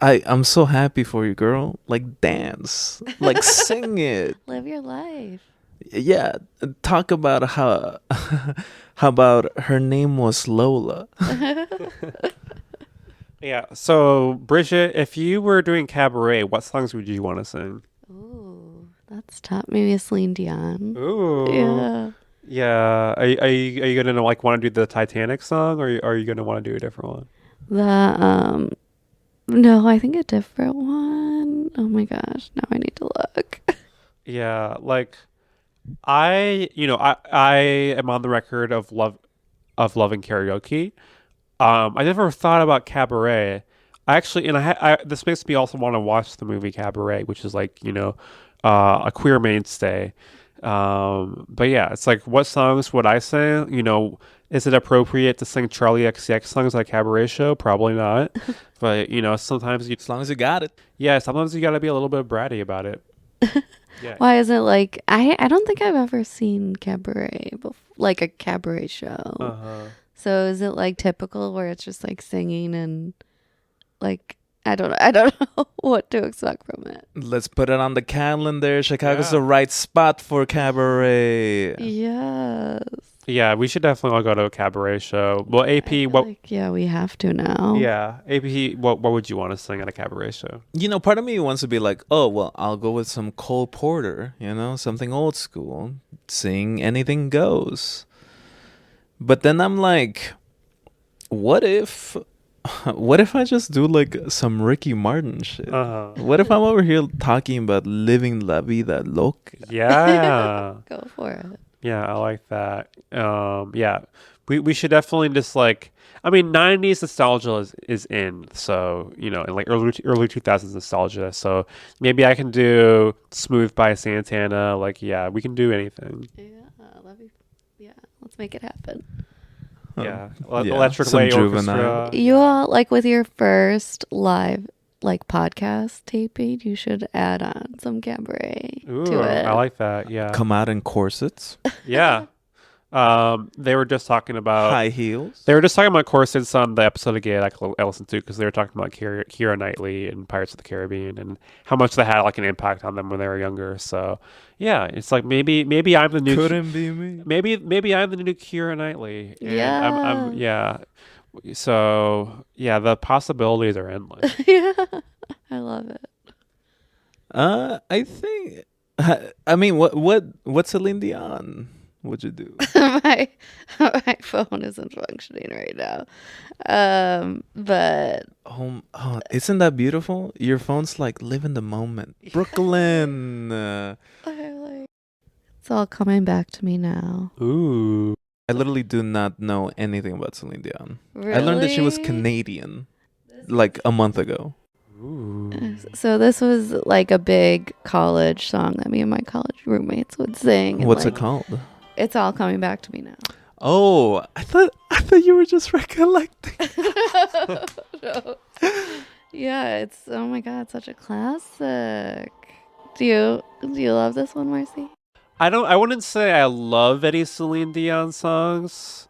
I'm so happy for you, girl. Like, dance, like, sing it. Live your life. Yeah, talk about how about her name was Lola. Yeah. So Bridget, if you were doing cabaret, what songs would you want to sing? Ooh, that's tough. Maybe a Celine Dion. Ooh. Yeah. Yeah. Are you gonna like want to do the Titanic song, or are you gonna want to do a different one? The no, I think a different one. Oh my gosh, now I need to look. Yeah, like I am on the record of loving karaoke. I never thought about cabaret. I actually, and this makes me also want to watch the movie Cabaret, which is like a queer mainstay. But yeah, it's like, what songs would I sing? Is it appropriate to sing Charlie XCX songs at a cabaret show? Probably not. But sometimes As long as you got it. sometimes you got to be a little bit bratty about it. Yeah. Why is it like I don't think I've ever seen cabaret before, like a cabaret show. Uh-huh. So is it like typical where it's just like singing and like I don't know what to expect from it. Let's put it on the calendar. Chicago's Yeah. the right spot for cabaret. Yes. Yeah, we should definitely all go to a cabaret show. Well, I AP, feel what? like, yeah, we have to now. Yeah, AP, what would you want to sing at a cabaret show? Part of me wants to be like, oh, well, I'll go with some Cole Porter, something old school. Sing Anything Goes. But then I'm like, what if I just do like some Ricky Martin shit? Uh-huh. What if I'm over here talking about living la vida loca? Yeah. Go for it. Yeah, I like that. Yeah, we should definitely just like, 90s nostalgia is in, so and like early 2000s nostalgia. So maybe I can do Smooth by Santana. Like, yeah, we can do anything. Yeah, let's make it happen. Yeah, Yeah, Electric some Light Juvenile. Orchestra. You all like with your first live like podcast taping, you should add on some cabaret Ooh, to it. I like that. Yeah, Come out in corsets, yeah. They were just talking about high heels. They were just talking about corsets on the episode of Gayotic I listened to, because they were talking about Keira Knightley and Pirates of the Caribbean and how much that had like an impact on them when they were younger. So yeah, it's like maybe I'm the new Couldn't be me. maybe I'm the new Keira Knightley. And Yeah. I'm yeah. So yeah, the possibilities are endless. Yeah, I love it. I think. What Celine Dion would you do? my phone isn't functioning right now. But Oh, isn't that beautiful? Your phone's like, live in the moment. Brooklyn. it's all coming back to me now. Ooh. I literally do not know anything about Celine Dion. I learned that she was Really? Canadian like a month ago. Ooh. So this was like a big college song that me and my college roommates would sing. and, What's like, it called? It's all coming back to me now. Oh, I thought you were just recollecting. No. Yeah, it's oh my god, such a classic. Do you love this one, Marcy? I wouldn't say I love any Celine Dion songs.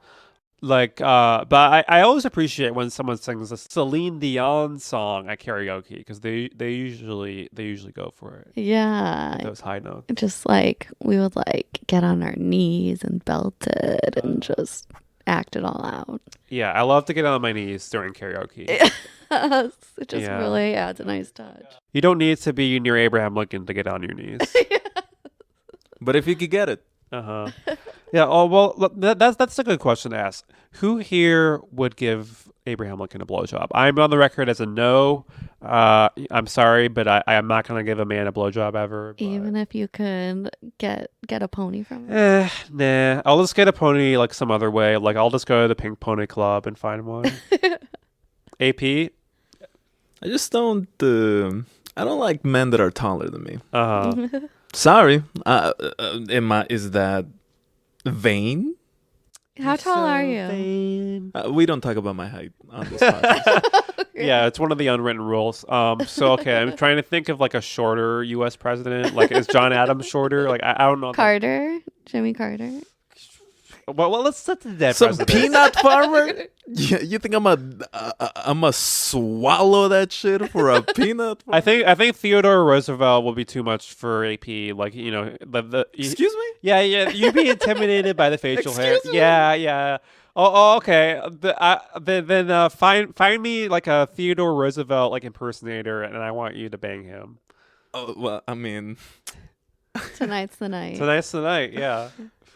Like, but I always appreciate when someone sings a Celine Dion song at karaoke, because they usually go for it. Yeah. Those high notes. Just like we would like get on our knees and belt it and just act it all out. Yeah, I love to get on my knees during karaoke. It just Yeah. really adds a nice touch. You don't need to be near Abraham Lincoln to get on your knees. But if you could get it. Yeah. Oh well, that's a good question to ask. Who here would give Abraham Lincoln a blowjob. I'm on the record as a no. I'm sorry, but I am not going to give a man a blowjob ever. But... Even if you could get a pony from him? Nah. I'll just get a pony like some other way. Like I'll just go to the Pink Pony Club and find one. AP? I just don't. I don't like men that are taller than me. Sorry. Is that vain? How tall are you? We don't talk about my height on this podcast. Yeah, it's one of the unwritten rules. So okay, I'm trying to think of like a shorter U.S. president. Like, is John Adams shorter? Like, I don't know. Carter, Jimmy Carter. Well, let's set the dead Some president. peanut farmer? You think I'm a swallow that shit for a peanut farmer? I think Theodore Roosevelt will be too much for AP. Like, you know, Excuse me? Yeah, you'd be intimidated by the facial hair. Excuse me? Yeah. Oh, okay. Then find me like a Theodore Roosevelt like impersonator, and I want you to bang him. Oh well, I mean, Tonight's the night. Tonight's the night. Yeah.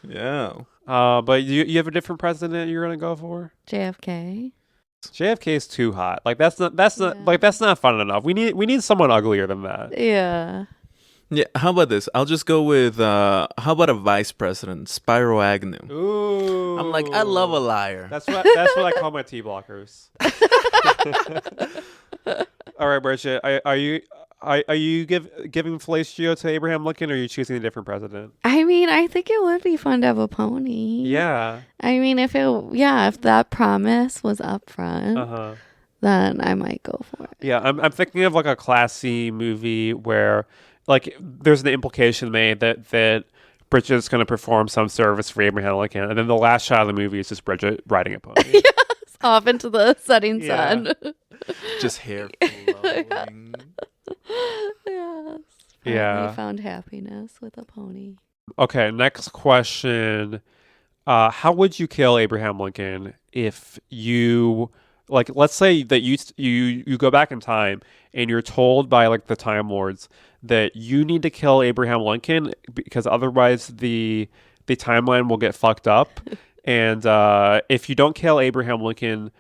yeah. But you have a different president you're gonna go for? JFK. JFK is too hot. Like that's not fun enough. We need someone uglier than that. Yeah. Yeah, how about this? I'll just go with how about a vice president, Spyro Agnew? Ooh. I'm like, I love a liar. That's what I call my T blockers. All right, Bridget, are you giving fellatio to Abraham Lincoln, or are you choosing a different president? I mean, I think it would be fun to have a pony. Yeah. I mean, if that promise was upfront, then I might go for it. Yeah, I'm thinking of like a classy movie where like there's an implication made that Bridget's going to perform some service for Abraham Lincoln, and then the last shot of the movie is just Bridget riding a pony. Yes, off into the setting sun. Just hair flowing. Yes. Yeah. We found happiness with a pony. Okay, next question. How would you kill Abraham Lincoln if you, like, let's say that you go back in time and you're told by like the Time Lords that you need to kill Abraham Lincoln because otherwise the timeline will get fucked up, and if you don't kill Abraham Lincoln,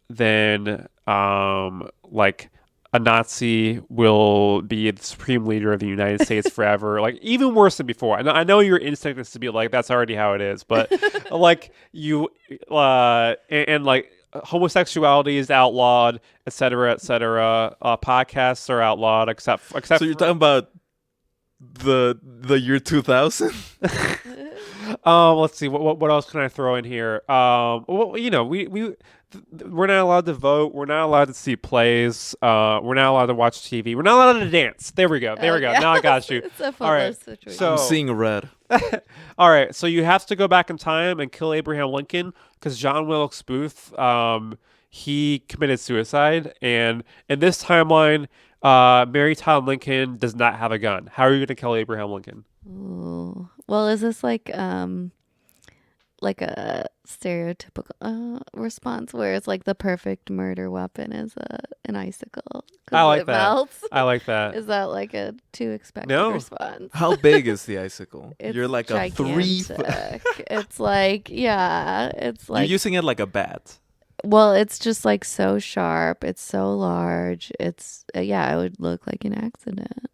then like a Nazi will be the supreme leader of the United States forever. Like, even worse than before. I know your instinct is to be like, that's already how it is. But, like, you, and like, homosexuality is outlawed, et cetera, et cetera. Podcasts are outlawed, except So you're talking about the year 2000? Let's see. What else can I throw in here? Well, you know, we're not allowed to vote. We're not allowed to see plays. We're not allowed to watch TV. We're not allowed to dance. There we go. Yeah. Now I got you. It's a All right. situation. So I'm seeing red. all right. So you have to go back in time and kill Abraham Lincoln because John Wilkes Booth, he committed suicide, and in this timeline, Mary Todd Lincoln does not have a gun. How are you going to kill Abraham Lincoln? Ooh. Well, is this like a stereotypical response where it's like the perfect murder weapon is an icicle? 'Cause I like it that. melts? I like that. Is that like a too expected No. response? How big is the icicle? It's You're like a 3. gigantic. It's like, yeah, it's You're like, using it like a bat. well, it's just like so sharp. It's so large. It's, it would look like an accident.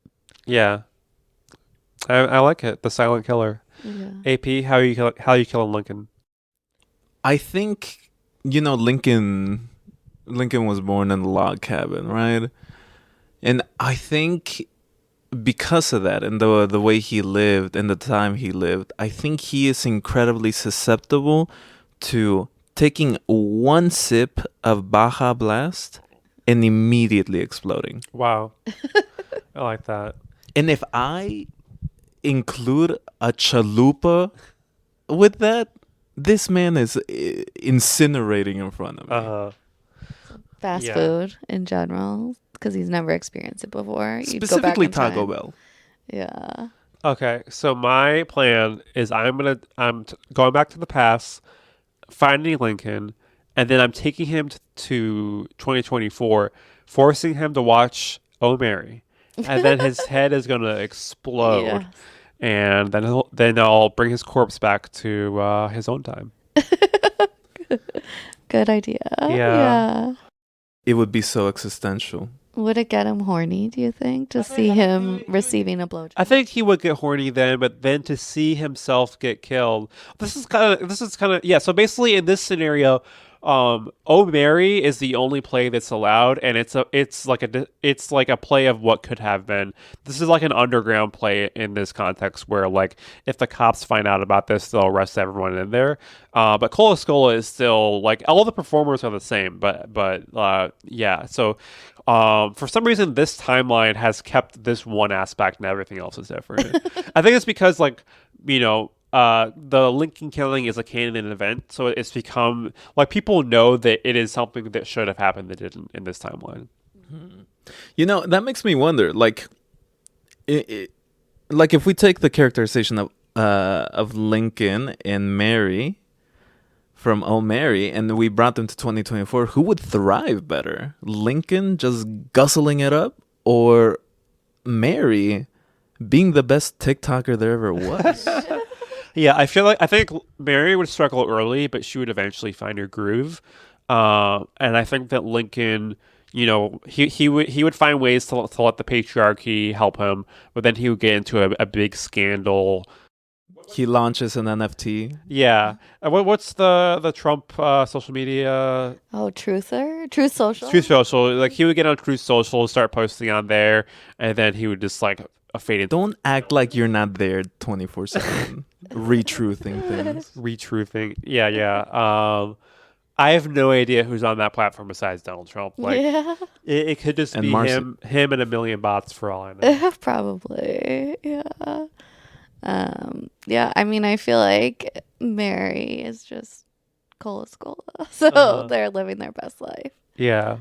Yeah. I like it. The silent killer. Yeah. AP, how you killing Lincoln? I think, Lincoln was born in a log cabin, right? And I think because of that and the way he lived and the time he lived, I think he is incredibly susceptible to taking one sip of Baja Blast and immediately exploding. Wow. I like that. And if I include a chalupa with that, this man is incinerating in front of me. Fast Yeah. food in general, because he's never experienced it before. You'd go back Specifically in time. Taco Bell. Yeah. Okay, so my plan is I'm going back to the past, finding Lincoln, and then I'm taking him to 2024, forcing him to watch Oh Mary, and then his head is gonna explode, Yes. and then I'll bring his corpse back to his own time. Good idea. Yeah. It would be so existential. Would it get him horny, do you think? To see him receiving a blowjob? I think he would get horny then, but then to see himself get killed. This is kind of yeah. So basically, in this scenario, "Oh Mary" is the only play that's allowed, and it's like a play of what could have been. This is like an underground play in this context, where like if the cops find out about this, they'll arrest everyone in there. But Cola Escola is still like all the performers are the same, but yeah. So for some reason, this timeline has kept this one aspect, and everything else is different. I think it's because like the Lincon killing is a canon event, so it's become like people know that it is something that should have happened that didn't in this timeline. You know, that makes me wonder, like, like if we take the characterization of Lincon and Mary from Oh Mary, and we brought them to 2024, who would thrive better? Lincon just guzzling it up, or Mary being the best TikToker there ever was? Yeah, I think Mary would struggle early, but she would eventually find her groove. And I think that Lincon, you know, he would find ways to let the patriarchy help him, but then he would get into a big scandal. He launches an NFT. Yeah. What's the Trump social media? Oh, Truth Social? Truth Social. Like, he would get on Truth Social, start posting on there, and then he would just, like, fade into... Don't act like you're not there 24/7. Retruthing things. Retruthing. Yeah. I have no idea who's on that platform besides Donald Trump. Like, it could just And be Marcy. him and a million bots for all I know. Probably, yeah. Yeah, I mean, I feel like Mary is just Cola Escola, so they're living their best life. Yeah.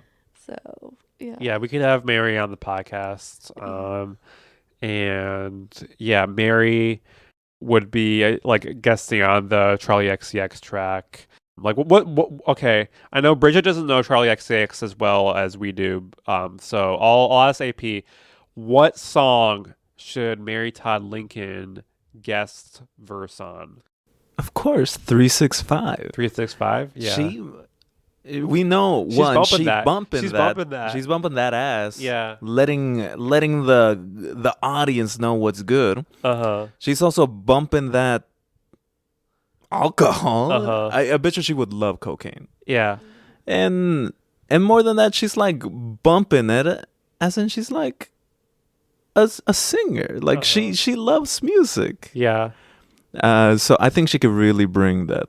So, yeah. Yeah, we could have Mary on the podcast. And yeah, Mary would be like guesting on the Charlie XCX track. Like what okay, I know Bridget doesn't know Charlie XCX as well as we do. So I'll ask AP, what song should Mary Todd Lincon guest verse on? Of course, 365. 365? Yeah. We know She's one. bumping She's that. bumping She's that. bumping that. She's bumping that ass. Yeah. Letting the audience know what's good. She's also bumping that alcohol. I bet you she would love cocaine. Yeah. And more than that, she's like bumping it, as in she's like a singer. Like she loves music. Yeah. So I think she could really bring that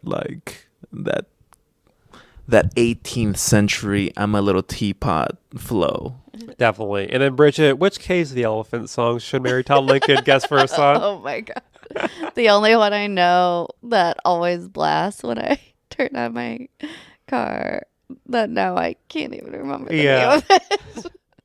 that 18th century I'm a little teapot flow. Definitely. And then Bridget, which Cage the Elephant song should Mary Todd Lincon guest verse on? Oh my god. The only one I know that always blasts when I turn on my car that now I can't even remember the name of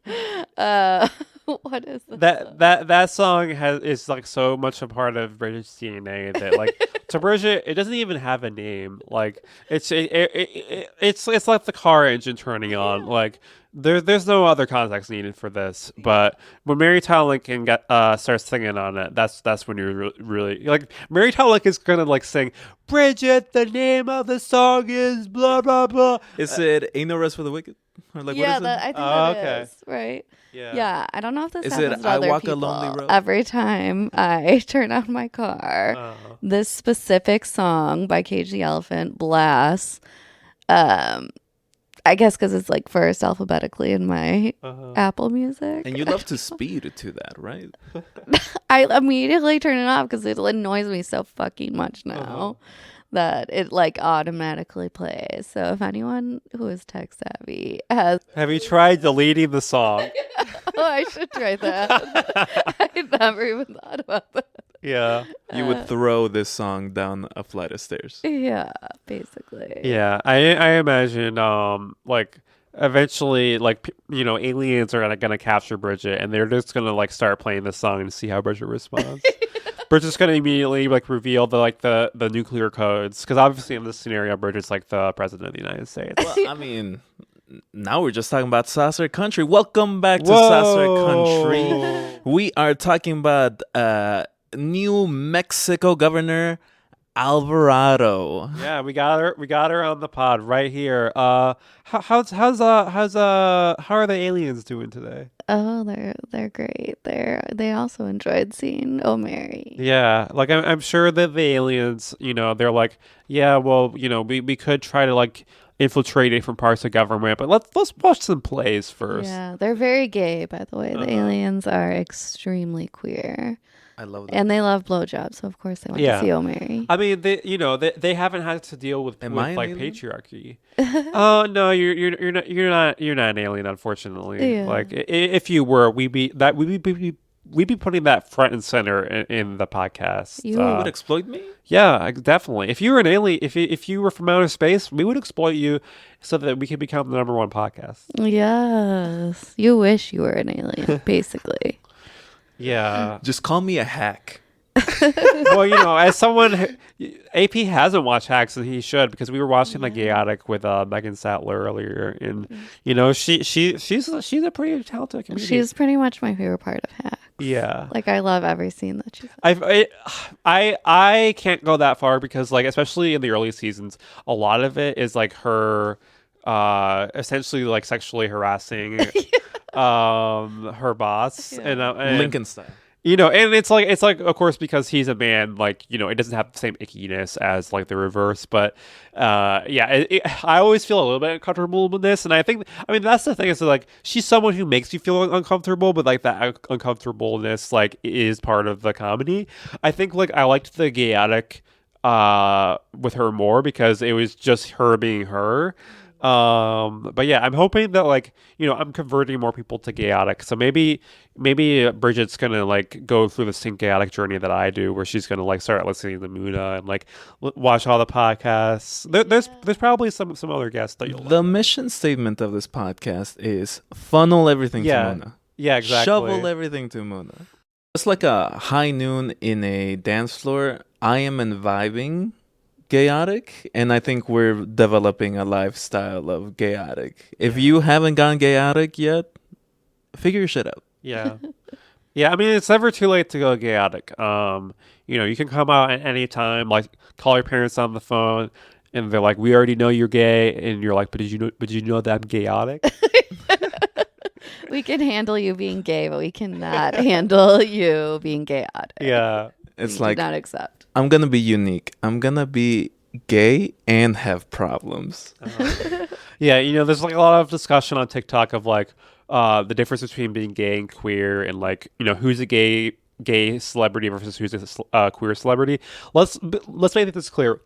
it. What is that song is like so much a part of Bridget's DNA that like to Bridget it doesn't even have a name. Like it's like the car engine turning on. Like there's no other context needed for this. But when Mary Todd Lincon starts singing on it, that's when you're really like Mary Todd Lincon is gonna like sing, Bridget, the name of the song is blah blah blah. Is it Ain't No Rest for the Wicked? Or like yeah, what is it? I think that is right. Yeah, I don't know if this Is happens it to I other Walk people. a Lonely Road? Every time I turn on my car, this specific song by Cage the Elephant blasts. I guess because it's like first alphabetically in my Apple Music. And you love to speed to that, right? I immediately turn it off because it annoys me so fucking much now that it like automatically plays. So if anyone who is tech savvy has... Have you tried deleting the song? I should try that. I never even thought about that. Yeah. You would throw this song down a flight of stairs. Yeah, basically. Yeah, I imagine like eventually like aliens are gonna capture Bridget and they're just gonna like start playing this song and see how Bridget responds. Bridget's gonna immediately like reveal the nuclear codes because obviously in this scenario Bridget's like the president of the United States. Well, I mean, now we're just talking about Saucer Country. Welcome back to Saucer Country. We are talking about New Mexico Governor Alvarado. Yeah, we got her. We got her on the pod right here. How are the aliens doing today? Oh, they're great. They also enjoyed seeing O'Mary. Yeah, like I'm sure that the aliens, they're like, yeah, well, we could try to like infiltrate different parts of government, but let's watch some plays first. Yeah, they're very gay, by the way. The aliens are extremely queer. I love that. And they love blowjobs, so of course they want to see O'Mary. I mean, they haven't had to deal with Am I an like alien? patriarchy. Oh no, you're not an alien, unfortunately. Yeah. Like if you were, we'd be putting that front and center in the podcast. You You would exploit me? Yeah, definitely. If you were an alien, if you were from outer space, we would exploit you so that we could become the #1 podcast. Yes. You wish you were an alien, basically. Yeah. Just call me a hack. Well, as someone, AP hasn't watched Hacks, and he should, because we were watching The Gayotic with Megan Sattler earlier, and she's a pretty talented comedian. She's pretty much my favorite part of Hacks. Yeah. Like, I love every scene that she's in. I can't go that far because, like, especially in the early seasons, a lot of it is like her essentially like sexually harassing her boss and Lincoln style. And it's like of course, because he's a man, like, it doesn't have the same ickiness as like the reverse, but I always feel a little bit uncomfortable with this, and I mean that's the thing, is that, like, she's someone who makes you feel uncomfortable, but like that uncomfortableness like is part of the comedy. I think, like, I liked the Gayotic with her more because it was just her being her. But yeah, I'm hoping that, like, I'm converting more people to Gayotic. So maybe Bridget's gonna like go through the same Gayotic journey that I do, where she's gonna like start listening to Muna and like watch all the podcasts. There's probably some other guests that you'll The like. mission statement of this podcast is funnel everything to Muna. Yeah, exactly. Shovel everything to Muna. It's like a high noon in a dance floor. I am imbibing Gayotic, and I think we're developing a lifestyle of Gayotic. If you haven't gone Gayotic yet, figure your shit out. Yeah. Yeah, I mean, it's never too late to go Gayotic. You can come out at any time, like call your parents on the phone, and they're like, "We already know you're gay," and you're like, "But did you know that I'm Gayotic?" We can handle you being gay, but we cannot handle you being chaotic. Yeah. It's We like, do not accept. I'm gonna be unique. I'm gonna be gay and have problems. Yeah, there's like a lot of discussion on TikTok of like the difference between being gay and queer, and like, who's a gay celebrity versus who's a queer celebrity. Let's make this clear.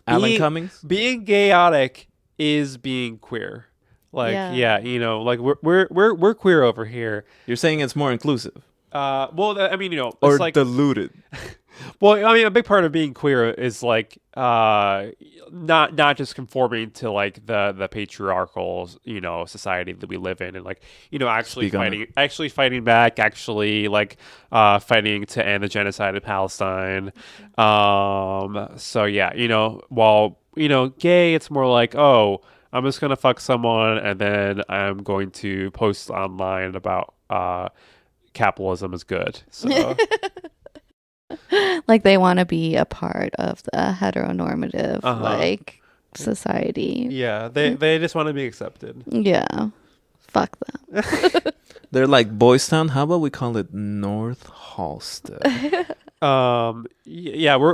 Alan Cummings? Being Gayotic is being queer. Like, Yeah. like we're queer over here. You're saying it's more inclusive Well, I mean, it's or like, diluted? well, I mean, a big part of being queer is like not just conforming to like the patriarchal society that we live in, and like actually fighting back, actually like fighting to end the genocide in Palestine. So yeah, while gay, it's more like, oh, I'm just gonna fuck someone and then I'm going to post online about capitalism is good. So. Like, they want to be a part of the heteronormative like society. Yeah, they just want to be accepted. Yeah. Fuck them. They're like, Boys Town, how about we call it North Halstead? Yeah, on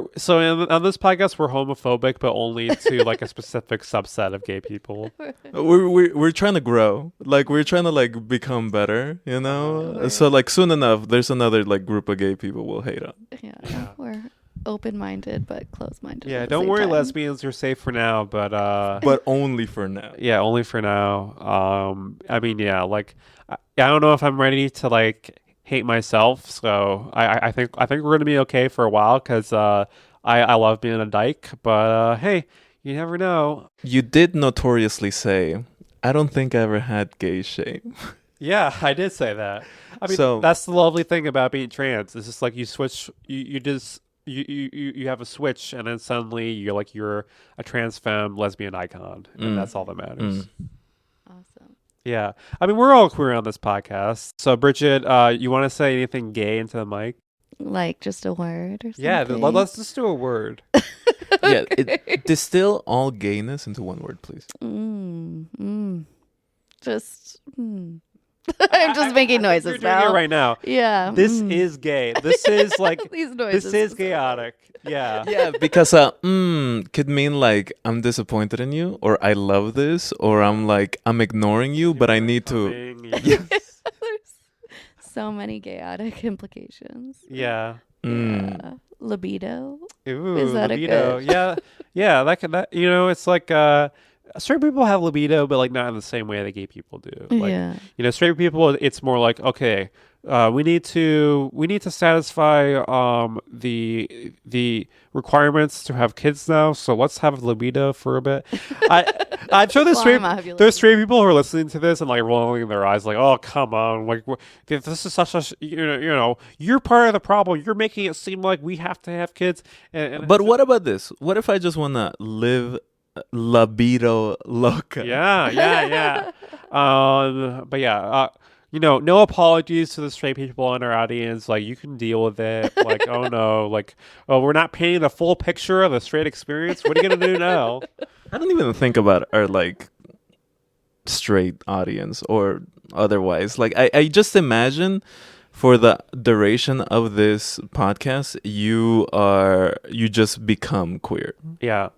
this podcast we're homophobic, but only to like a specific subset of gay people. we're trying to grow. Like, we're trying to like become better, So like soon enough there's another like group of gay people we'll hate on. Yeah. We're open-minded but close-minded. Yeah, at the don't same worry, time. lesbians, you're safe for now, but But only for now. yeah, only for now. I mean, yeah, like I don't know if I'm ready to like hate myself, so I think we're gonna be okay for a while, because I love being a dyke, but hey, you never know. You did notoriously say, I don't think I ever had gay shame. Yeah, I did say that. I mean, So- that's the lovely thing about being trans. It's just like you switch, you have a switch, and then suddenly you're a trans femme lesbian icon, and that's all that matters. Awesome. Yeah, I mean, we're all queer on this podcast. So Bridget, you want to say anything gay into the mic? Like just a word or something? Yeah, let's just do a word. Yeah, distill all gayness into one word, please. Just. I'm just making noises you're doing now. it right now. Yeah. This is gay. This is like These noises. this is chaotic. Yeah. Yeah, because could mean like I'm disappointed in you, or I love this, or I'm ignoring you, but I need to. Yes. So many chaotic implications. Yeah. Yeah. Libido. Ooh, Is that libido. a good? Yeah. That it's like straight people have libido, but like not in the same way that gay people do. Like, Yeah. Straight people, it's more like, okay, we need to satisfy the requirements to have kids now, so let's have libido for a bit. I'm sure there's straight people who are listening to this and like rolling their eyes like, oh come on, like this is such a you're part of the problem. You're making it seem like we have to have kids. But what about this? What if I just want to live libido loca? Yeah. But yeah, no apologies to the straight people in our audience. Like, you can deal with it. Like, oh no, like, oh, we're not painting the full picture of the straight experience. What are you gonna do now? I don't even think about our straight audience or otherwise. Like, I just imagine for the duration of this podcast, you just become queer. Yeah.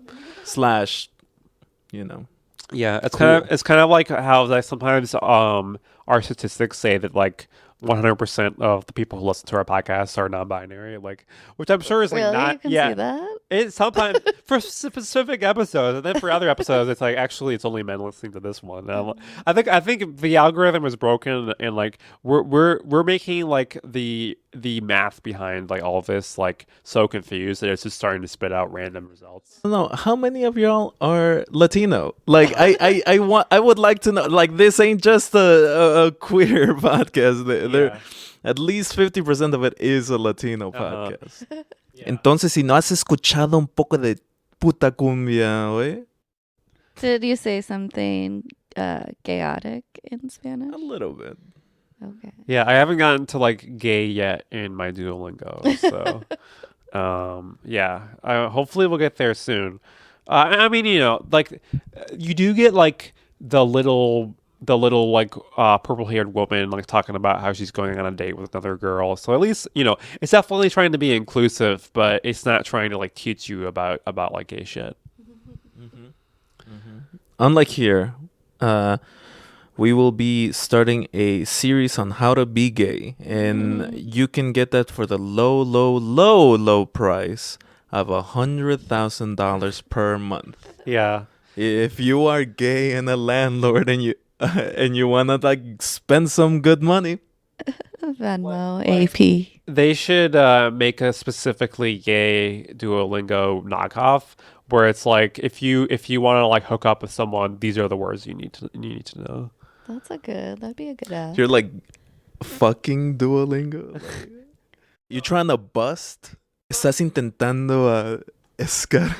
Yeah, it's cool. kind of like how I sometimes our statistics say that like 100% of the people who listen to our podcast are non-binary, like, which I'm sure is like really? not. You can yeah, see that? It's sometimes for specific episodes, and then for other episodes, it's like actually it's only men listening to this one. I think the algorithm is broken, and like we're making like the math behind like all of this like so confused that it's just starting to spit out random results. No, how many of y'all are Latino? Like, I would like to know. Like, this ain't just a queer podcast. There, at least 50% of it is a Latino podcast. Yeah. Entonces, si no has escuchado un poco de puta cumbia, güey. Did you say something chaotic in Spanish? A little bit. Okay. Yeah, I haven't gotten to like gay yet in my Duolingo, so hopefully we'll get there soon. I mean, like you do get like the little like purple-haired woman like talking about how she's going on a date with another girl. So at least it's definitely trying to be inclusive, but it's not trying to like teach you about like gay shit. Unlike here, we will be starting a series on how to be gay, and you can get that for the low price of $100,000 per month. Yeah. If you are gay and a landlord and you wanna like spend some good money, Venmo, AP. They should make a specifically gay Duolingo knockoff where it's like if you want to like hook up with someone, these are the words you need to know. That'd be a good app. you're like fucking Duolingo. Like, you trying to bust? Estás intentando escar.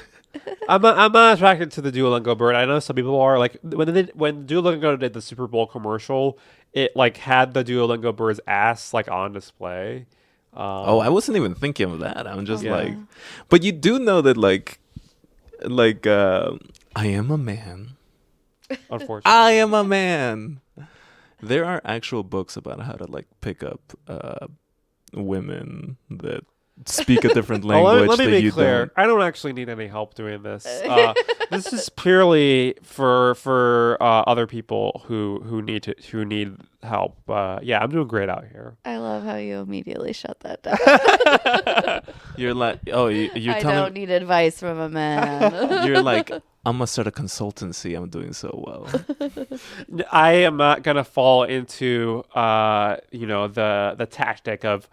I'm not attracted to the Duolingo bird. I know some people are. Like when Duolingo did the Super Bowl commercial, it like had the Duolingo bird's ass like on display. I wasn't even thinking of that. I'm just like, but you do know that like I am a man. Unfortunately, I am a man. There are actual books about how to like pick up women that speak a different language. Let me that be clear. don't. I don't actually need any help doing this. This is purely for other people who need help. Yeah, I'm doing great out here. I love how you immediately shut that down. You're like, oh, you're I telling don't need advice from a man. You're like, I'm gonna start a consultancy. I'm doing so well. I am not gonna fall into the tactic of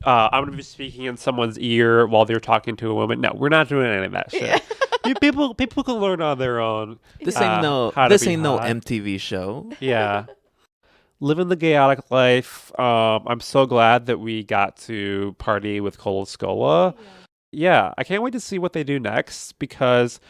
I'm gonna be speaking in someone's ear while they're talking to a woman. No, we're not doing any of that shit. Yeah. People can learn on their own. This ain't no MTV show. Yeah. Living the chaotic life. I'm so glad that we got to party with Escola. Yeah, I can't wait to see what they do next because,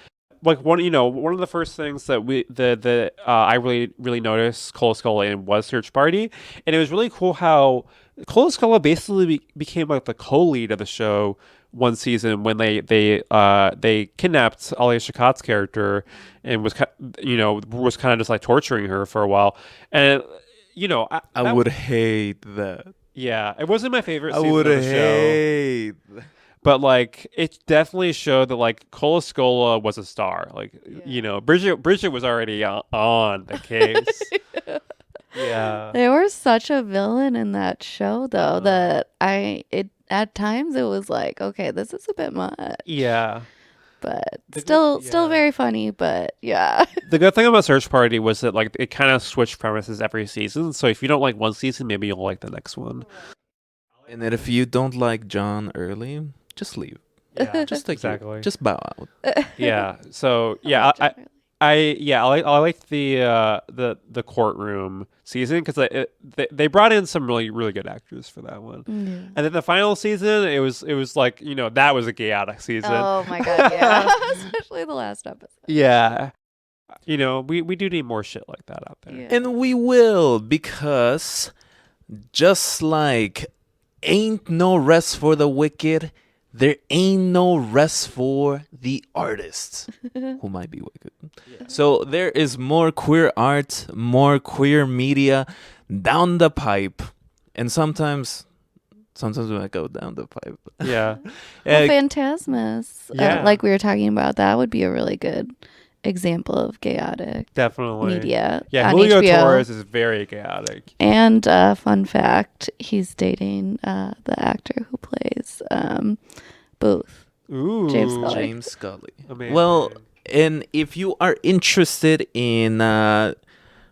like one of the first things that I really noticed Escola in was Search Party, and it was really cool how Cole Escola basically became like the co-lead of the show one season when they kidnapped Alicia Scott's character and was was kind of just like torturing her for a while. And I would hate that. Yeah, it wasn't my favorite I season would of the show. hate that. But like it definitely showed that like Cole Escola was a star. Like Bridget was already on the case. Yeah. They were such a villain in that show though that at times it was like, okay, this is a bit much. Yeah. But still very funny, but yeah. The good thing about Search Party was that like it kind of switched premises every season. So if you don't like one season, maybe you'll like the next one. And then if you don't like John early, just leave. Yeah, Just take exactly. Just bow out. Yeah. So yeah, I liked the courtroom season because they brought in some really good actors for that one. Mm. And then the final season, it was like that was a chaotic season. Oh my god, yeah. Especially the last episode. Yeah. We do need more shit like that out there. Yeah. And we will, because just like ain't no rest for the wicked, there ain't no rest for the artists who might be wicked. Yeah. So there is more queer art, more queer media down the pipe. And sometimes we might go down the pipe. Yeah. Well, Phantasmus, Yeah. like we were talking about, that would be a really good example of chaotic Definitely. media. Yeah, on Julio HBO. Torres is very chaotic. And fun fact, he's dating the actor who plays Booth. Ooh. James Scully. Amazing. Well, and if you are interested in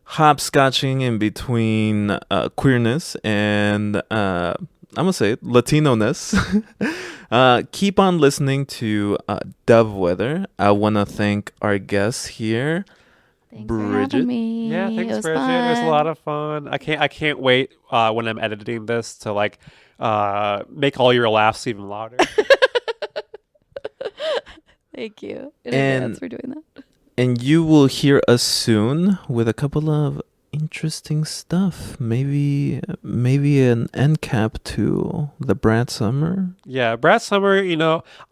hopscotching in between queerness and I'm gonna say it, Latino-ness, keep on listening to Dove Weather. I want to thank our guests here, Thanks Bridget. for having me. Yeah, thanks, it was Bridget. fun. It was a lot of fun. I can't wait when I'm editing this to like make all your laughs even louder. Thank you in And- advance for doing that. And you will hear us soon with a couple of interesting stuff. Maybe an end cap to the Brad Summer. Yeah, Brad Summer,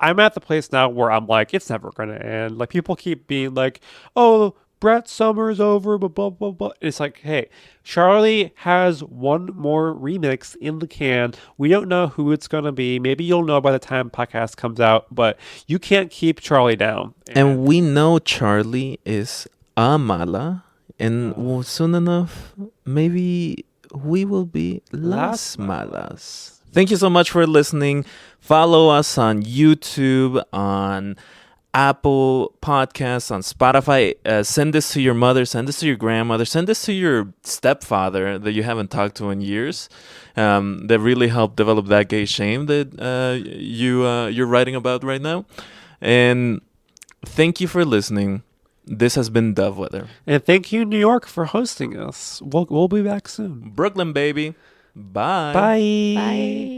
I'm at the place now where I'm like, it's never going to end. Like, people keep being like, oh, Brad Summer's over, blah, blah, blah, blah. It's like, hey, Charlie has one more remix in the can. We don't know who it's going to be. Maybe you'll know by the time podcast comes out, but you can't keep Charlie down. And we know Charlie is a mala. And soon enough, maybe we will be las malas. Thank you so much for listening. Follow us on YouTube, on Apple Podcasts, on Spotify. Send this to your mother. Send this to your grandmother. Send this to your stepfather that you haven't talked to in years. That really helped develop that gay shame that you're writing about right now. And thank you for listening. This has been Dove Weather. And thank you, New York, for hosting us. We'll be back soon. Brooklyn, baby. Bye. Bye. Bye.